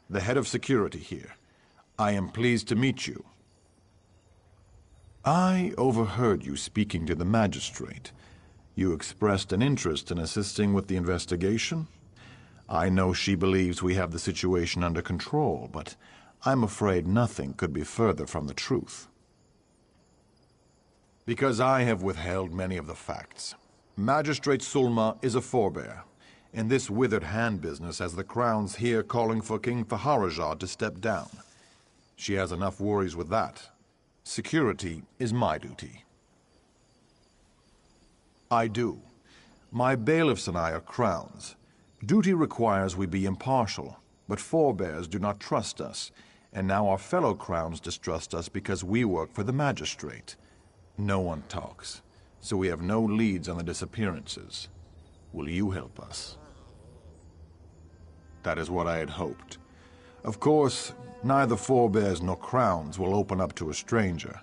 the head of security here. I am pleased to meet you. I overheard you speaking to the magistrate. You expressed an interest in assisting with the investigation. I know she believes we have the situation under control, but I'm afraid nothing could be further from the truth. Because I have withheld many of the facts. Magistrate Sulma is a forebear. In this withered hand business has the Crown's here calling for King Faharajah to step down. She has enough worries with that. Security is my duty. I do. My bailiffs and I are Crowns. Duty requires we be impartial, but forebears do not trust us, and now our fellow Crowns distrust us because we work for the magistrate. No one talks, so we have no leads on the disappearances. Will you help us? That is what I had hoped. Of course, neither forebears nor Crowns will open up to a stranger,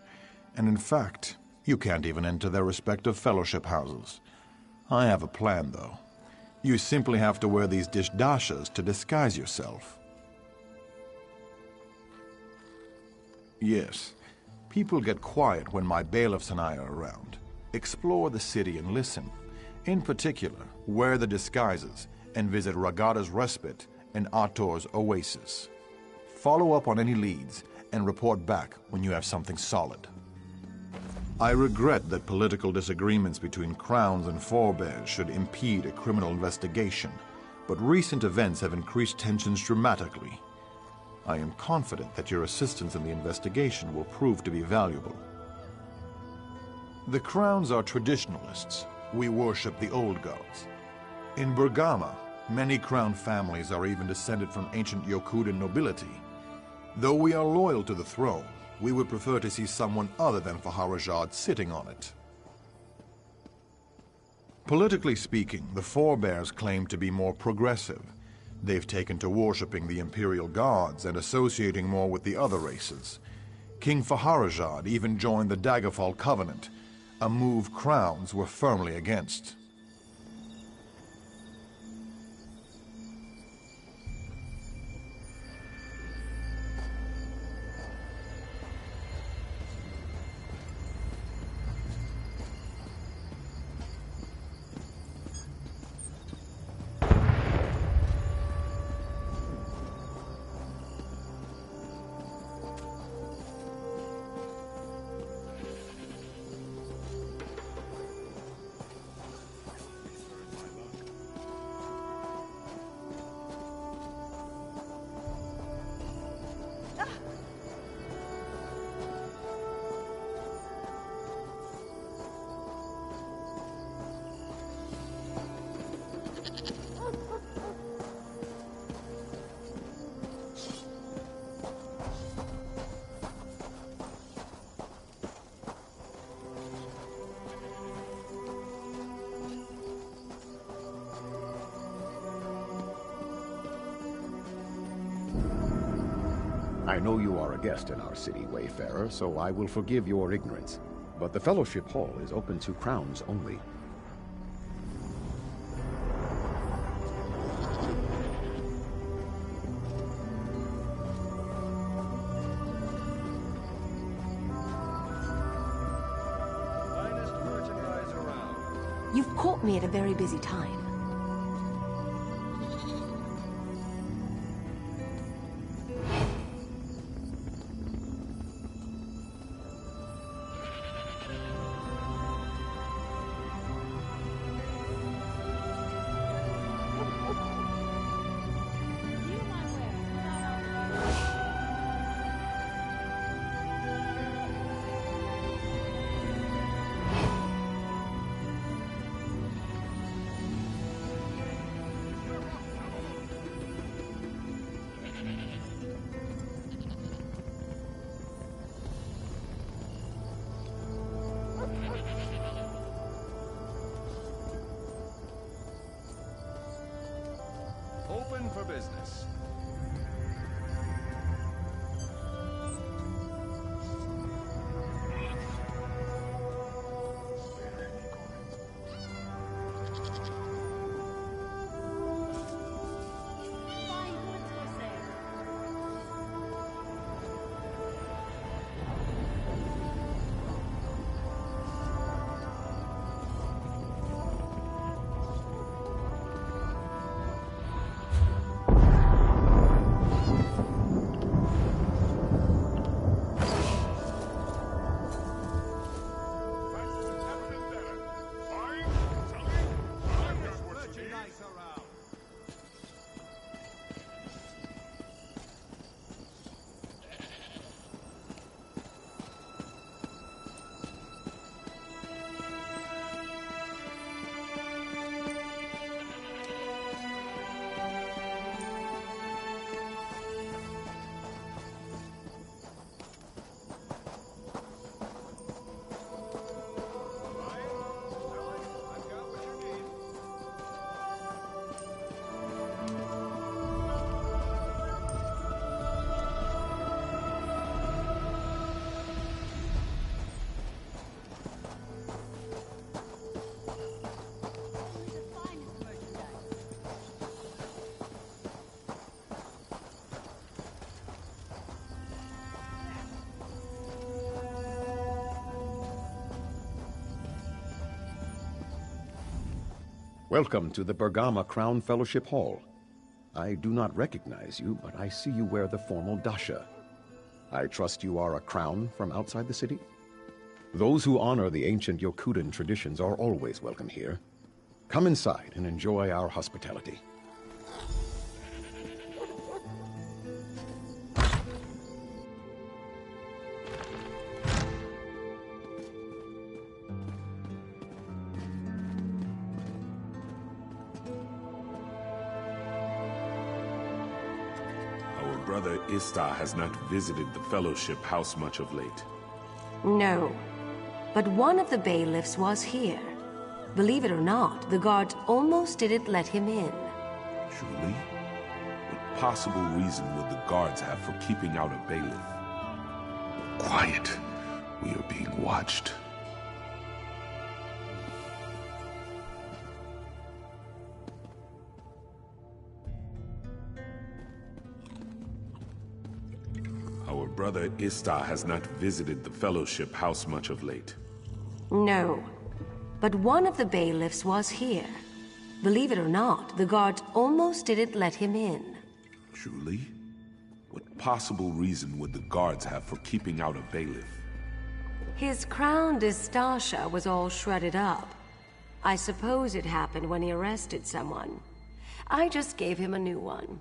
and in fact, you can't even enter their respective fellowship houses. I have a plan, though. You simply have to wear these dishdashas to disguise yourself. Yes, people get quiet when my bailiffs and I are around. Explore the city and listen. In particular, wear the disguises and visit Ragada's Respite and Ator's Oasis. Follow up on any leads and report back when you have something solid. I regret that political disagreements between Crowns and forebears should impede a criminal investigation, but recent events have increased tensions dramatically. I am confident that your assistance in the investigation will prove to be valuable. The Crowns are traditionalists. We worship the old gods. In Bergama, many Crown families are even descended from ancient Yokudan nobility. Though we are loyal to the throne, we would prefer to see someone other than Faharajah sitting on it. Politically speaking, the forebears claim to be more progressive. They've taken to worshipping the imperial gods and associating more with the other races. King Faharajah even joined the Daggerfall Covenant, a move Crowns were firmly against. I know you are a guest in our city, Wayfarer, so I will forgive your ignorance. But the Fellowship Hall is open to crowns only. You've caught me at a very busy time. Open for business. Welcome to the Bergama Crown Fellowship Hall. I do not recognize you, but I see you wear the formal dasha. I trust you are a crown from outside the city? Those who honor the ancient Yokudan traditions are always welcome here. Come inside and enjoy our hospitality. Brother Istar has not visited the Fellowship House much of late. No, but one of the bailiffs was here. Believe it or not, the guards almost didn't let him in. Truly? What possible reason would the guards have for keeping out a bailiff? Quiet. We are being watched. Brother Istar has not visited the Fellowship House much of late. No, but one of the bailiffs was here. Believe it or not, the guards almost didn't let him in. Truly? What possible reason would the guards have for keeping out a bailiff? His crown Distasha was all shredded up. I suppose it happened when he arrested someone. I just gave him a new one.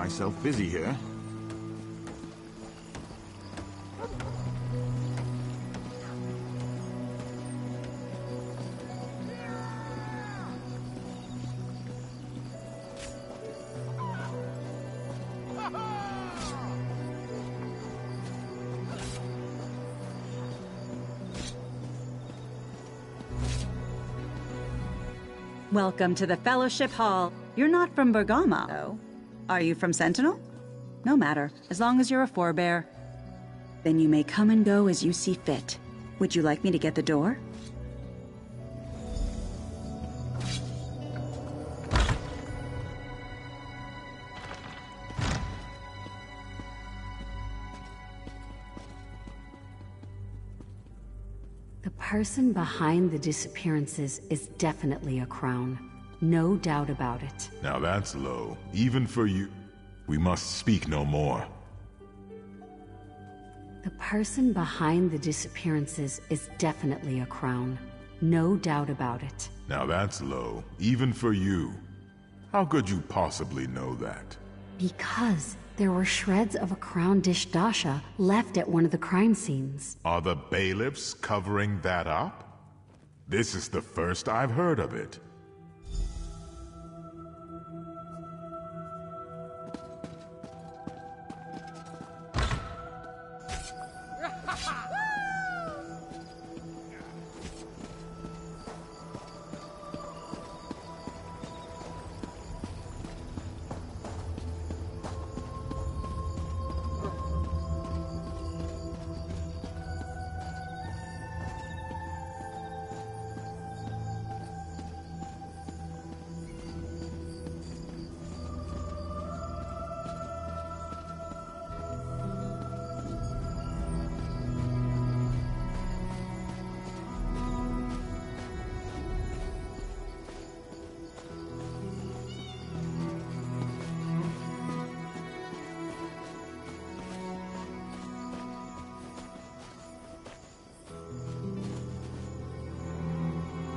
myself busy here. Welcome to the Fellowship Hall. You're not from Bergama, though. Are you from Sentinel? No matter, as long as you're a forebear. Then you may come and go as you see fit. Would you like me to get the door? The person behind the disappearances is definitely a crown. No doubt about it. Now that's low, even for you. We must speak no more. The person behind the disappearances is definitely a crown. No doubt about it. Now that's low, even for you. How could you possibly know that? Because there were shreds of a crown dish dasha left at one of the crime scenes. Are the bailiffs covering that up? This is the first I've heard of it.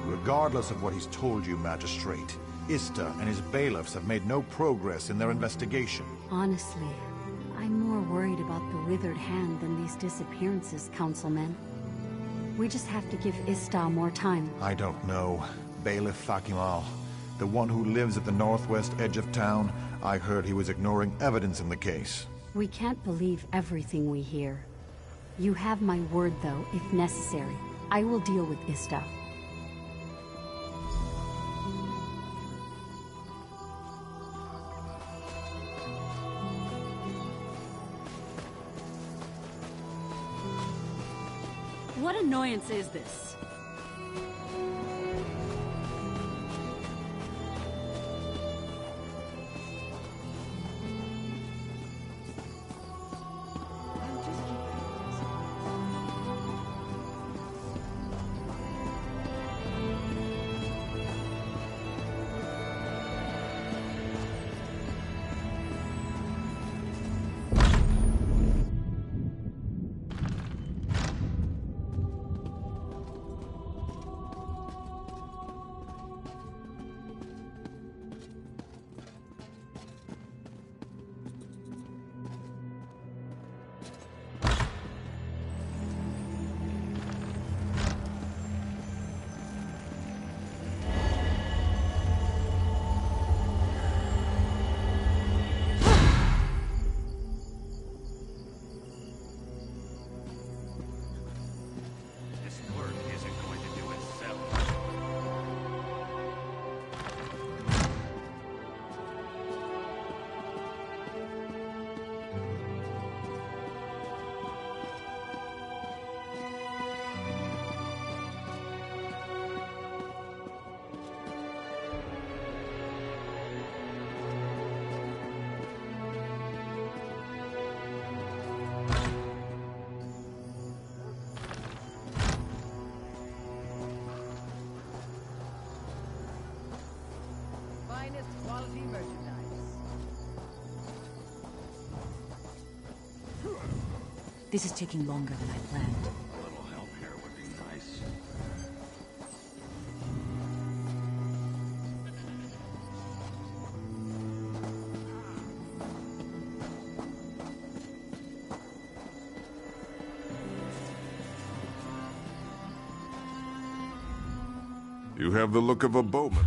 Regardless of what he's told you, Magistrate, Ista and his bailiffs have made no progress in their investigation. Honestly, I'm more worried about the withered hand than these disappearances, Councilman. We just have to give Ista more time. I don't know. Bailiff Fakimal, the one who lives at the northwest edge of town, I heard he was ignoring evidence in the case. We can't believe everything we hear. You have my word, though, if necessary. I will deal with Ista. What annoyance is this? Quality merchandise. This is taking longer than I planned. A little help here would be nice. You have the look of a bowman.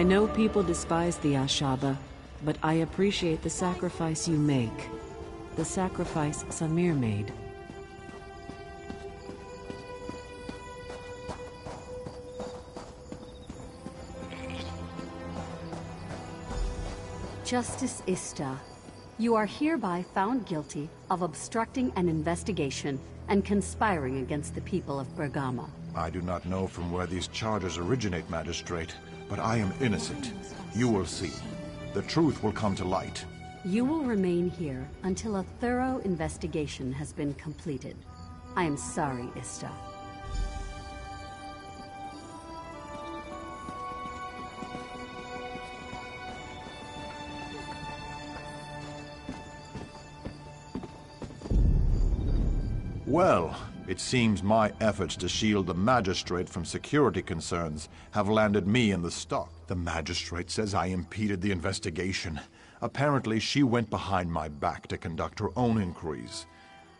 I know people despise the Ashaba, but I appreciate the sacrifice you make. The sacrifice Samir made. Justice Ista, you are hereby found guilty of obstructing an investigation and conspiring against the people of Bergama. I do not know from where these charges originate, Magistrate, but I am innocent. You will see. The truth will come to light. You will remain here until a thorough investigation has been completed. I am sorry, Ista. Well, it seems my efforts to shield the Magistrate from security concerns have landed me in the stock. The Magistrate says I impeded the investigation. Apparently, she went behind my back to conduct her own inquiries.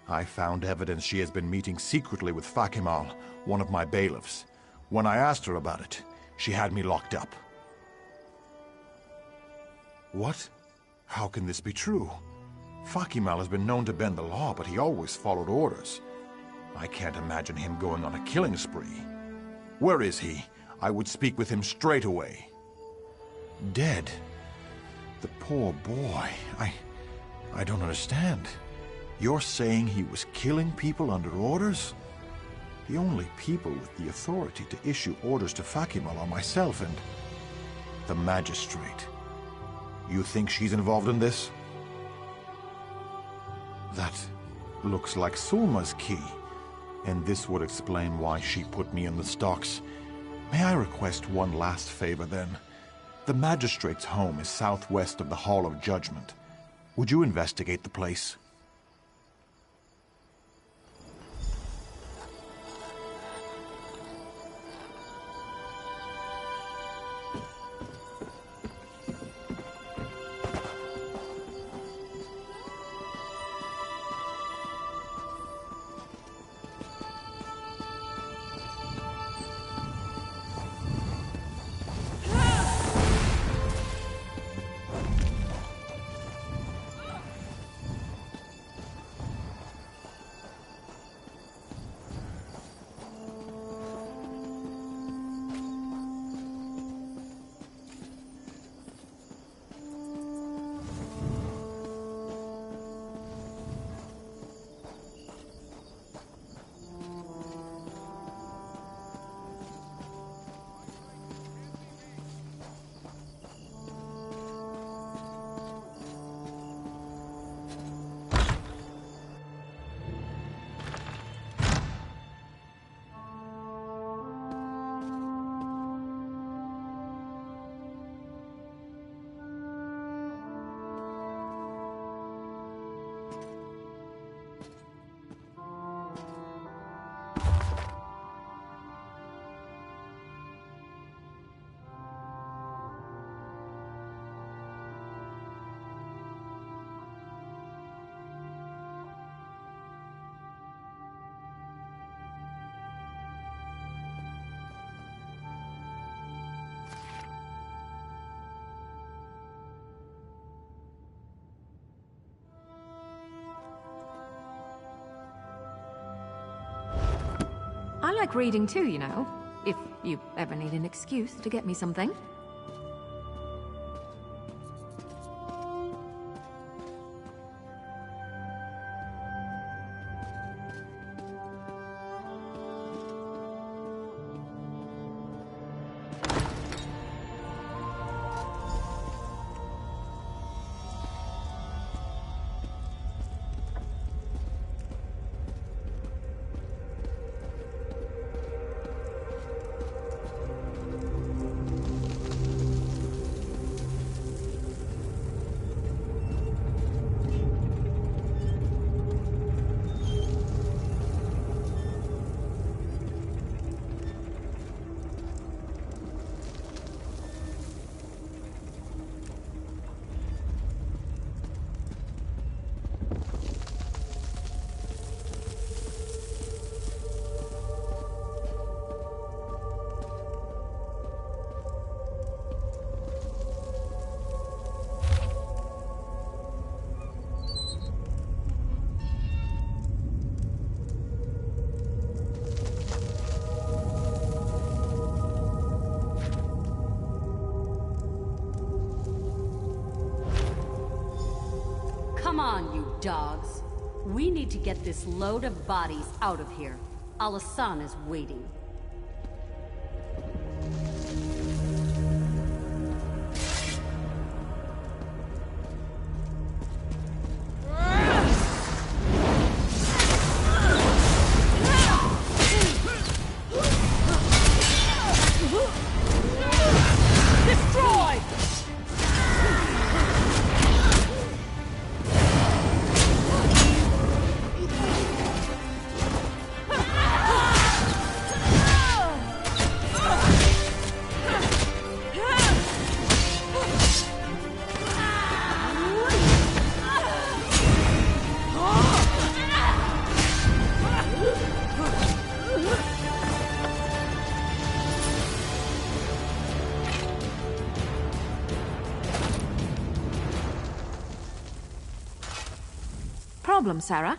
I found evidence she has been meeting secretly with Fakimal, one of my bailiffs. When I asked her about it, she had me locked up. What? How can this be true? Fakimal has been known to bend the law, but he always followed orders. I can't imagine him going on a killing spree. Where is he? I would speak with him straight away. Dead? The poor boy. I don't understand. You're saying he was killing people under orders? The only people with the authority to issue orders to Fakimal are myself and the magistrate. You think she's involved in this? That looks like Sulma's key, and this would explain why she put me in the stocks. May I request one last favor, then? The magistrate's home is southwest of the Hall of Judgment. Would you investigate the place? I like reading too, you know. If you ever need an excuse to get me something. Come on, you dogs. We need to get this load of bodies out of here. Alasan is waiting. Destroy! problem, Sarah?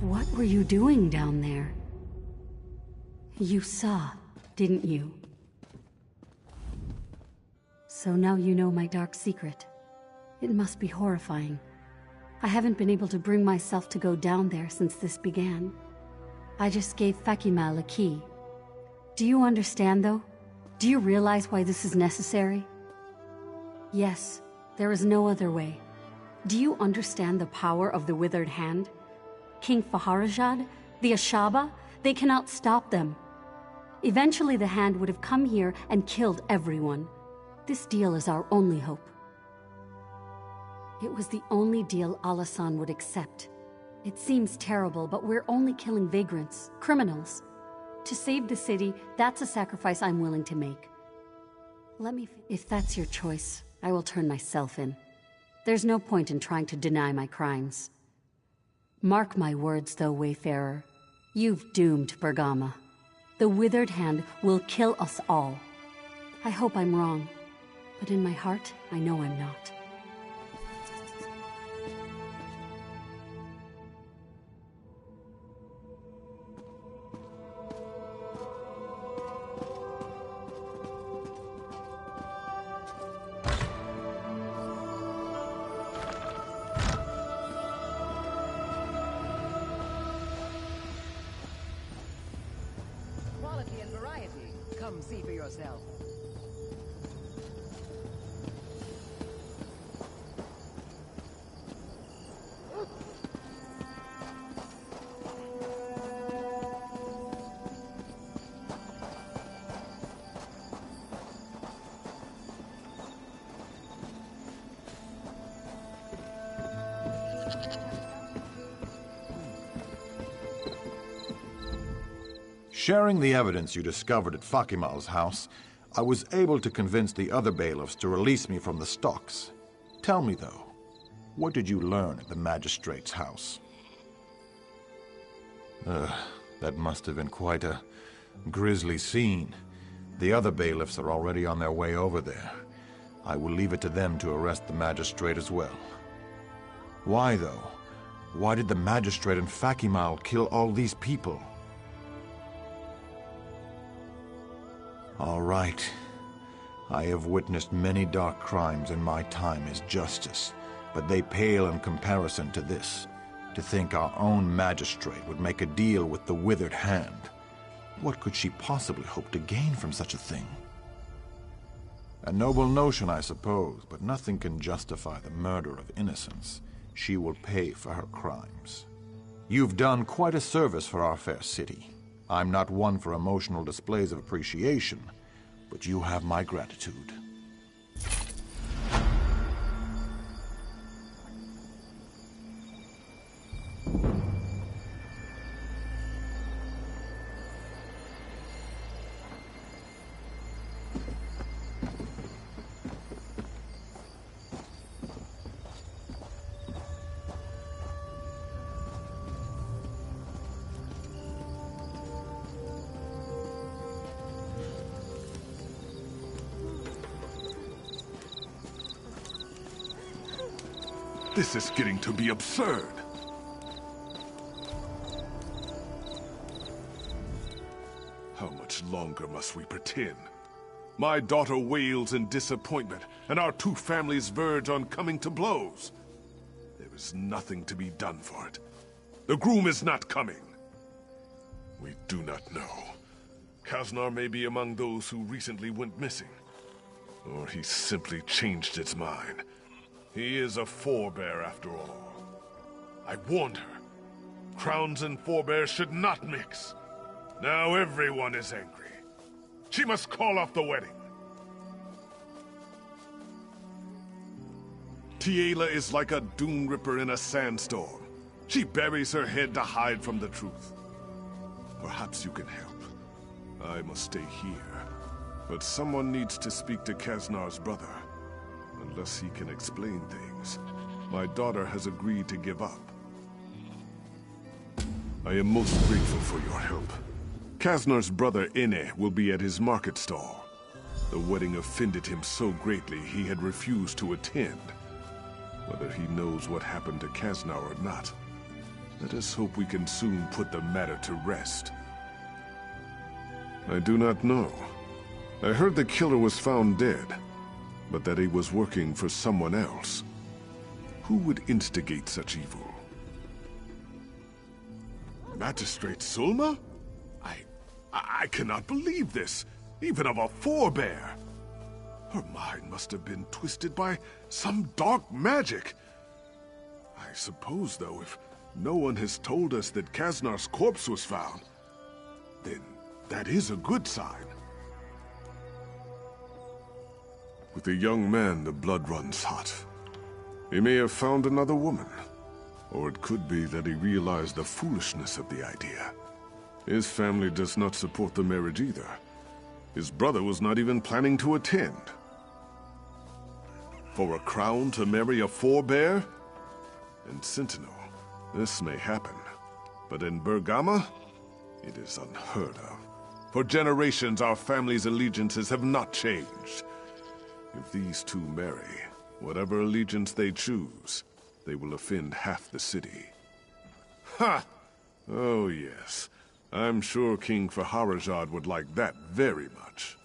What were you doing down there? You saw, didn't you? So now you know my dark secret. It must be horrifying. I haven't been able to bring myself to go down there since this began. I just gave Fakimal a key. Do you understand, though? Do you realize why this is necessary? Yes, there is no other way. Do you understand the power of the Withered Hand? King Faharajad, the Ashaba, they cannot stop them. Eventually the Hand would have come here and killed everyone. This deal is our only hope. It was the only deal Alasan would accept. It seems terrible, but we're only killing vagrants, criminals. To save the city, that's a sacrifice I'm willing to make. If that's your choice, I will turn myself in. There's no point in trying to deny my crimes. Mark my words, though, Wayfarer. You've doomed Bergama. The Withered Hand will kill us all. I hope I'm wrong, but in my heart, I know I'm not. Quality and variety. Come see for yourself. Sharing the evidence you discovered at Fakimal's house, I was able to convince the other bailiffs to release me from the stocks. Tell me, though, what did you learn at the magistrate's house? That must have been quite a grisly scene. The other bailiffs are already on their way over there. I will leave it to them to arrest the magistrate as well. Why, though? Why did the magistrate and Fakimal kill all these people? All right. I have witnessed many dark crimes in my time as justice, but they pale in comparison to this. To think our own magistrate would make a deal with the Withered Hand. What could she possibly hope to gain from such a thing? A noble notion, I suppose, but nothing can justify the murder of innocents. She will pay for her crimes. You've done quite a service for our fair city. I'm not one for emotional displays of appreciation, but you have my gratitude. This is getting to be absurd. How much longer must we pretend? My daughter wails in disappointment, and our two families verge on coming to blows. There is nothing to be done for it. The groom is not coming. We do not know. Kaznar may be among those who recently went missing. Or he simply changed his mind. He is a forebear after all. I warned her. Crowns and forebears should not mix. Now everyone is angry. She must call off the wedding. Tiela is like a dune ripper in a sandstorm. She buries her head to hide from the truth. Perhaps you can help. I must stay here. But someone needs to speak to Kaznar's brother. Unless he can explain things. My daughter has agreed to give up. I am most grateful for your help. Kaznar's brother Ine will be at his market stall. The wedding offended him so greatly he had refused to attend. Whether he knows what happened to Kaznar or not, let us hope we can soon put the matter to rest. I do not know. I heard the killer was found dead, but that he was working for someone else. Who would instigate such evil? Magistrate Sulma? I cannot believe this, even of a forebear. Her mind must have been twisted by some dark magic. I suppose, though, if no one has told us that Kaznar's corpse was found, then that is a good sign. With a young man, the blood runs hot. He may have found another woman. Or it could be that he realized the foolishness of the idea. His family does not support the marriage either. His brother was not even planning to attend. For a crown to marry a forebear? In Sentinel, this may happen. But in Bergama, it is unheard of. For generations, our family's allegiances have not changed. If these two marry, whatever allegiance they choose, they will offend half the city. Ha! Oh yes. I'm sure King Faharajad would like that very much.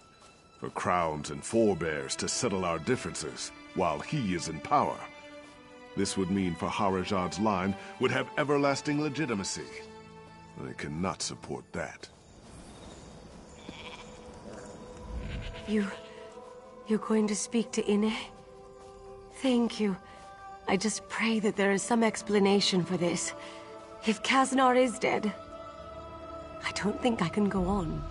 For crowns and forebears to settle our differences while he is in power. This would mean Faharajad's line would have everlasting legitimacy. I cannot support that. You're going to speak to Ine? Thank you. I just pray that there is some explanation for this. If Kaznar is dead, I don't think I can go on.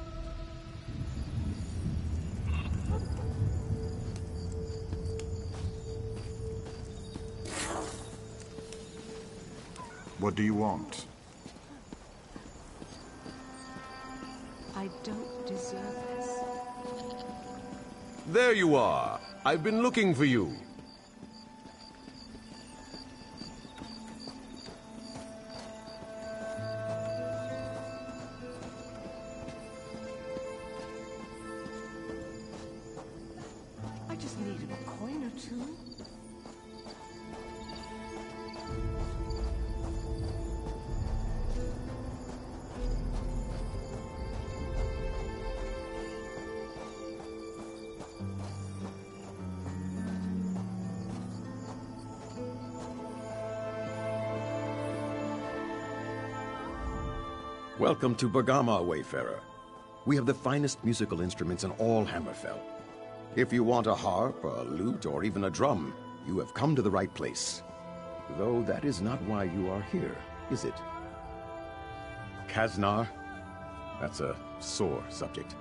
What do you want? I don't deserve this. There you are. I've been looking for you. I just needed a coin or two. Welcome to Bergama, Wayfarer. We have the finest musical instruments in all Hammerfell. If you want a harp, a lute, or even a drum, you have come to the right place. Though that is not why you are here, is it? Kaznar? That's a sore subject.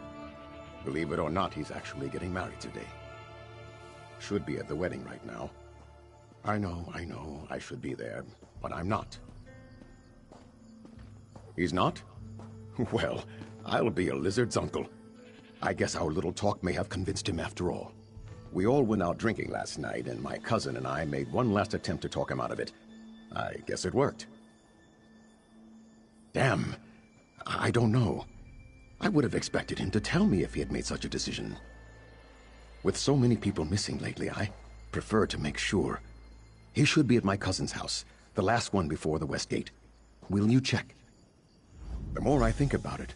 Believe it or not, he's actually getting married today. Should be at the wedding right now. I know, I should be there, but I'm not. He's not? Well, I'll be a lizard's uncle. I guess our little talk may have convinced him after all. We all went out drinking last night, and my cousin and I made one last attempt to talk him out of it. I guess it worked. Damn. I don't know. I would have expected him to tell me if he had made such a decision. With so many people missing lately, I prefer to make sure. He should be at my cousin's house, the last one before the West Gate. Will you check? The more I think about it,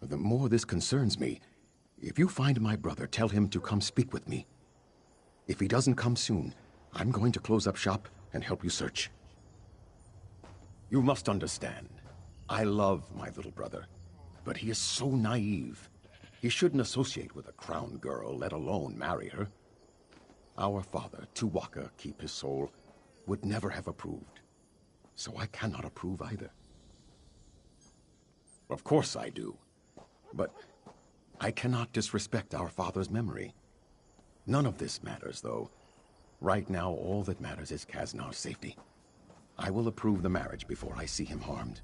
the more this concerns me. If you find my brother, tell him to come speak with me. If he doesn't come soon, I'm going to close up shop and help you search. You must understand, I love my little brother, but he is so naive. He shouldn't associate with a crown girl, let alone marry her. Our father, Tuwaka, keep his soul, would never have approved. So I cannot approve either. Of course I do. But I cannot disrespect our father's memory. None of this matters, though. Right now, all that matters is Kaznar's safety. I will approve the marriage before I see him harmed.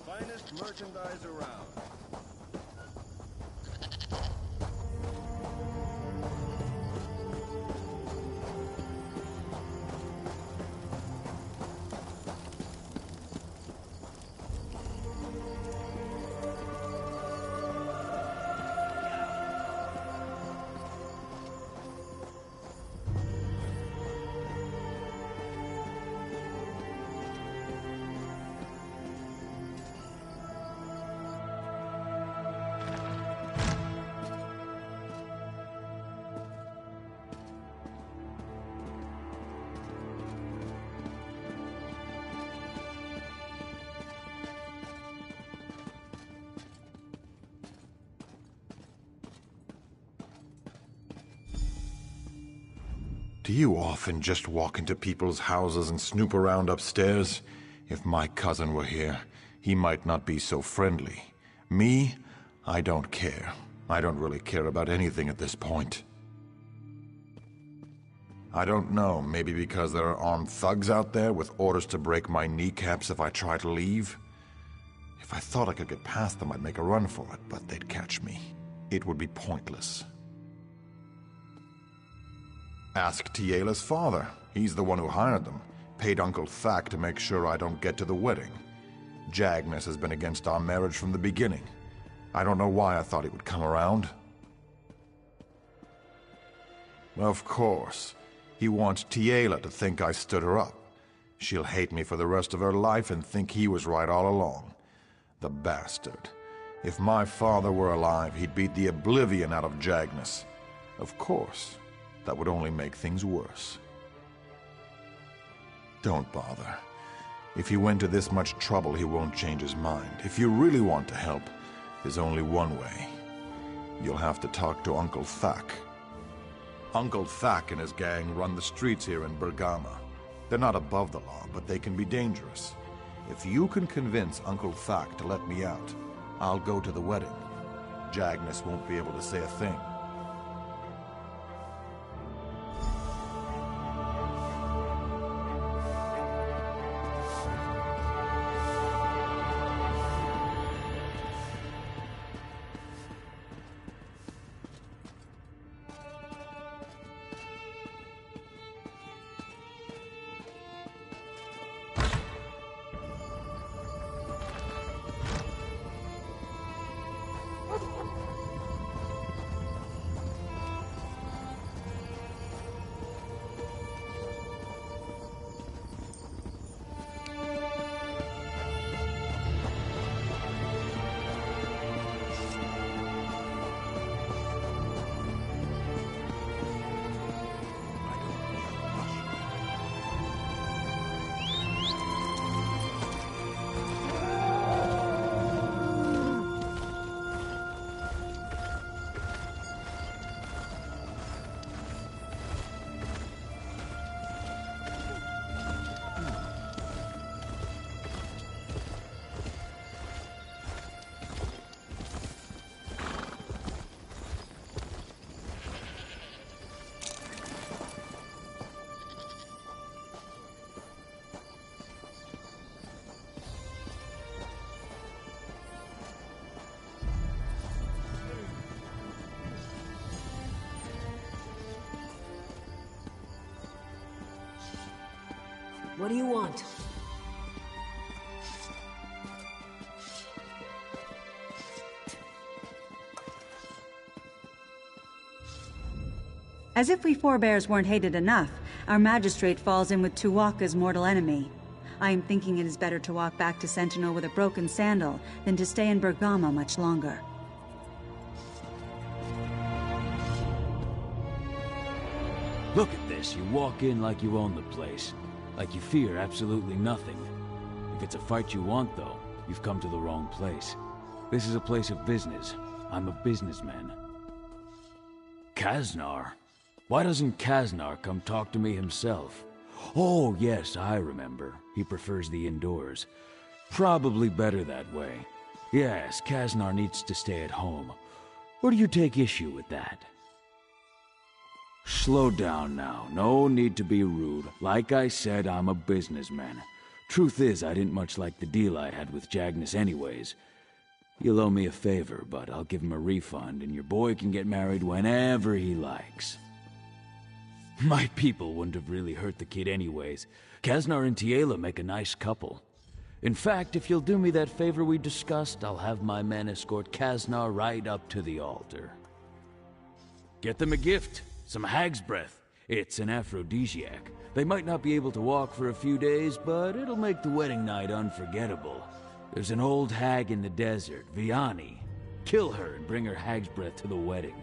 Finest merchandise around. Do you often just walk into people's houses and snoop around upstairs? If my cousin were here, he might not be so friendly. Me? I don't care. I don't really care about anything at this point. I don't know, maybe because there are armed thugs out there with orders to break my kneecaps if I try to leave? If I thought I could get past them, I'd make a run for it, but they'd catch me. It would be pointless. Ask Tiela's father. He's the one who hired them. Paid Uncle Thack to make sure I don't get to the wedding. Jagnus has been against our marriage from the beginning. I don't know why I thought he would come around. Of course. He wants Tiela to think I stood her up. She'll hate me for the rest of her life and think he was right all along. The bastard. If my father were alive, he'd beat the oblivion out of Jagnus. Of course. That would only make things worse. Don't bother. If he went to this much trouble, he won't change his mind. If you really want to help, there's only one way. You'll have to talk to Uncle Thack. Uncle Thack and his gang run the streets here in Bergama. They're not above the law, but they can be dangerous. If you can convince Uncle Thack to let me out, I'll go to the wedding. Jagnus won't be able to say a thing. What do you want? As if we forebears weren't hated enough, our magistrate falls in with Tuwaka's mortal enemy. I am thinking it is better to walk back to Sentinel with a broken sandal than to stay in Bergama much longer. Look at this. You walk in like you own the place. Like you fear absolutely nothing. If it's a fight you want, though, you've come to the wrong place. This is a place of business. I'm a businessman. Kaznar? Why doesn't Kaznar come talk to me himself? Oh, yes, I remember. He prefers the indoors. Probably better that way. Yes, Kaznar needs to stay at home. Or do you take issue with that? Slow down now. No need to be rude. Like I said, I'm a businessman. Truth is, I didn't much like the deal I had with Jagnus anyways. He'll owe me a favor, but I'll give him a refund, and your boy can get married whenever he likes. My people wouldn't have really hurt the kid anyways. Kaznar and Tiela make a nice couple. In fact, if you'll do me that favor we discussed, I'll have my men escort Kaznar right up to the altar. Get them a gift. Some hag's breath. It's an aphrodisiac. They might not be able to walk for a few days, but it'll make the wedding night unforgettable. There's an old hag in the desert, Vianney. Kill her and bring her hag's breath to the wedding.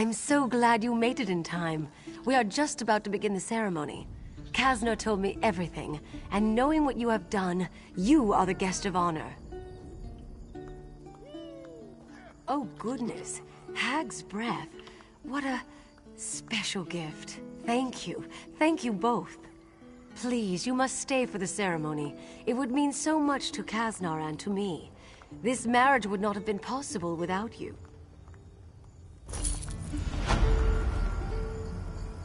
I'm so glad you made it in time. We are just about to begin the ceremony. Kaznar told me everything, and knowing what you have done, you are the guest of honor. Oh goodness, Hag's breath. What a special gift. Thank you. Thank you both. Please, you must stay for the ceremony. It would mean so much to Kaznar and to me. This marriage would not have been possible without you.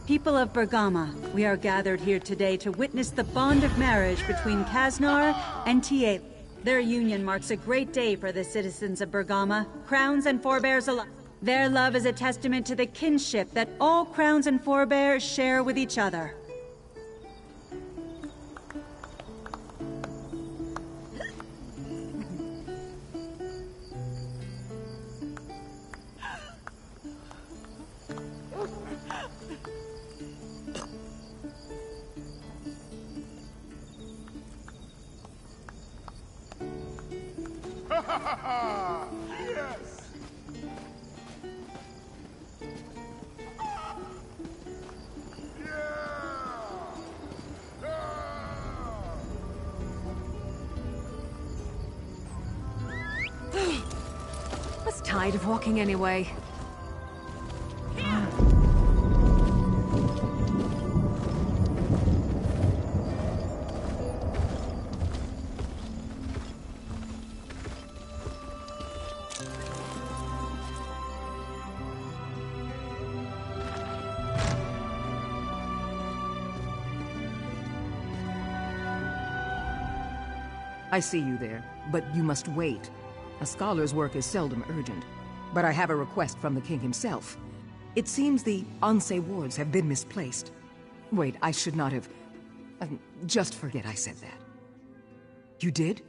People of Bergama, we are gathered here today to witness the bond of marriage between Kaznar and Tiel. Their union marks a great day for the citizens of Bergama, crowns and forebears alike. Their love is a testament to the kinship that all crowns and forebears share with each other. Yes! I was tired of walking anyway. I see you there, but you must wait. A scholar's work is seldom urgent, but I have a request from the king himself. It seems the Ansei wards have been misplaced. Wait, I should not have... just forget I said that. You did?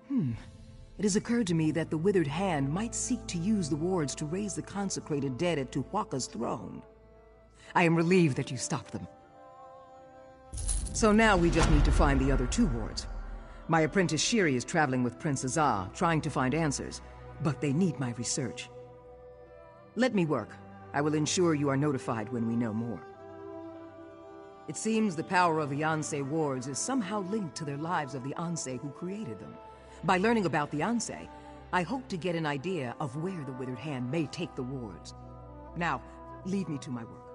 It has occurred to me that the Withered Hand might seek to use the wards to raise the consecrated dead at Tuwaka's throne. I am relieved that you stopped them. So now we just need to find the other two wards. My apprentice Shiri is traveling with Prince Azar, trying to find answers, but they need my research. Let me work. I will ensure you are notified when we know more. It seems the power of the Ansei wards is somehow linked to their lives of the Ansei who created them. By learning about the Ansei, I hope to get an idea of where the Withered Hand may take the wards. Now, leave me to my work.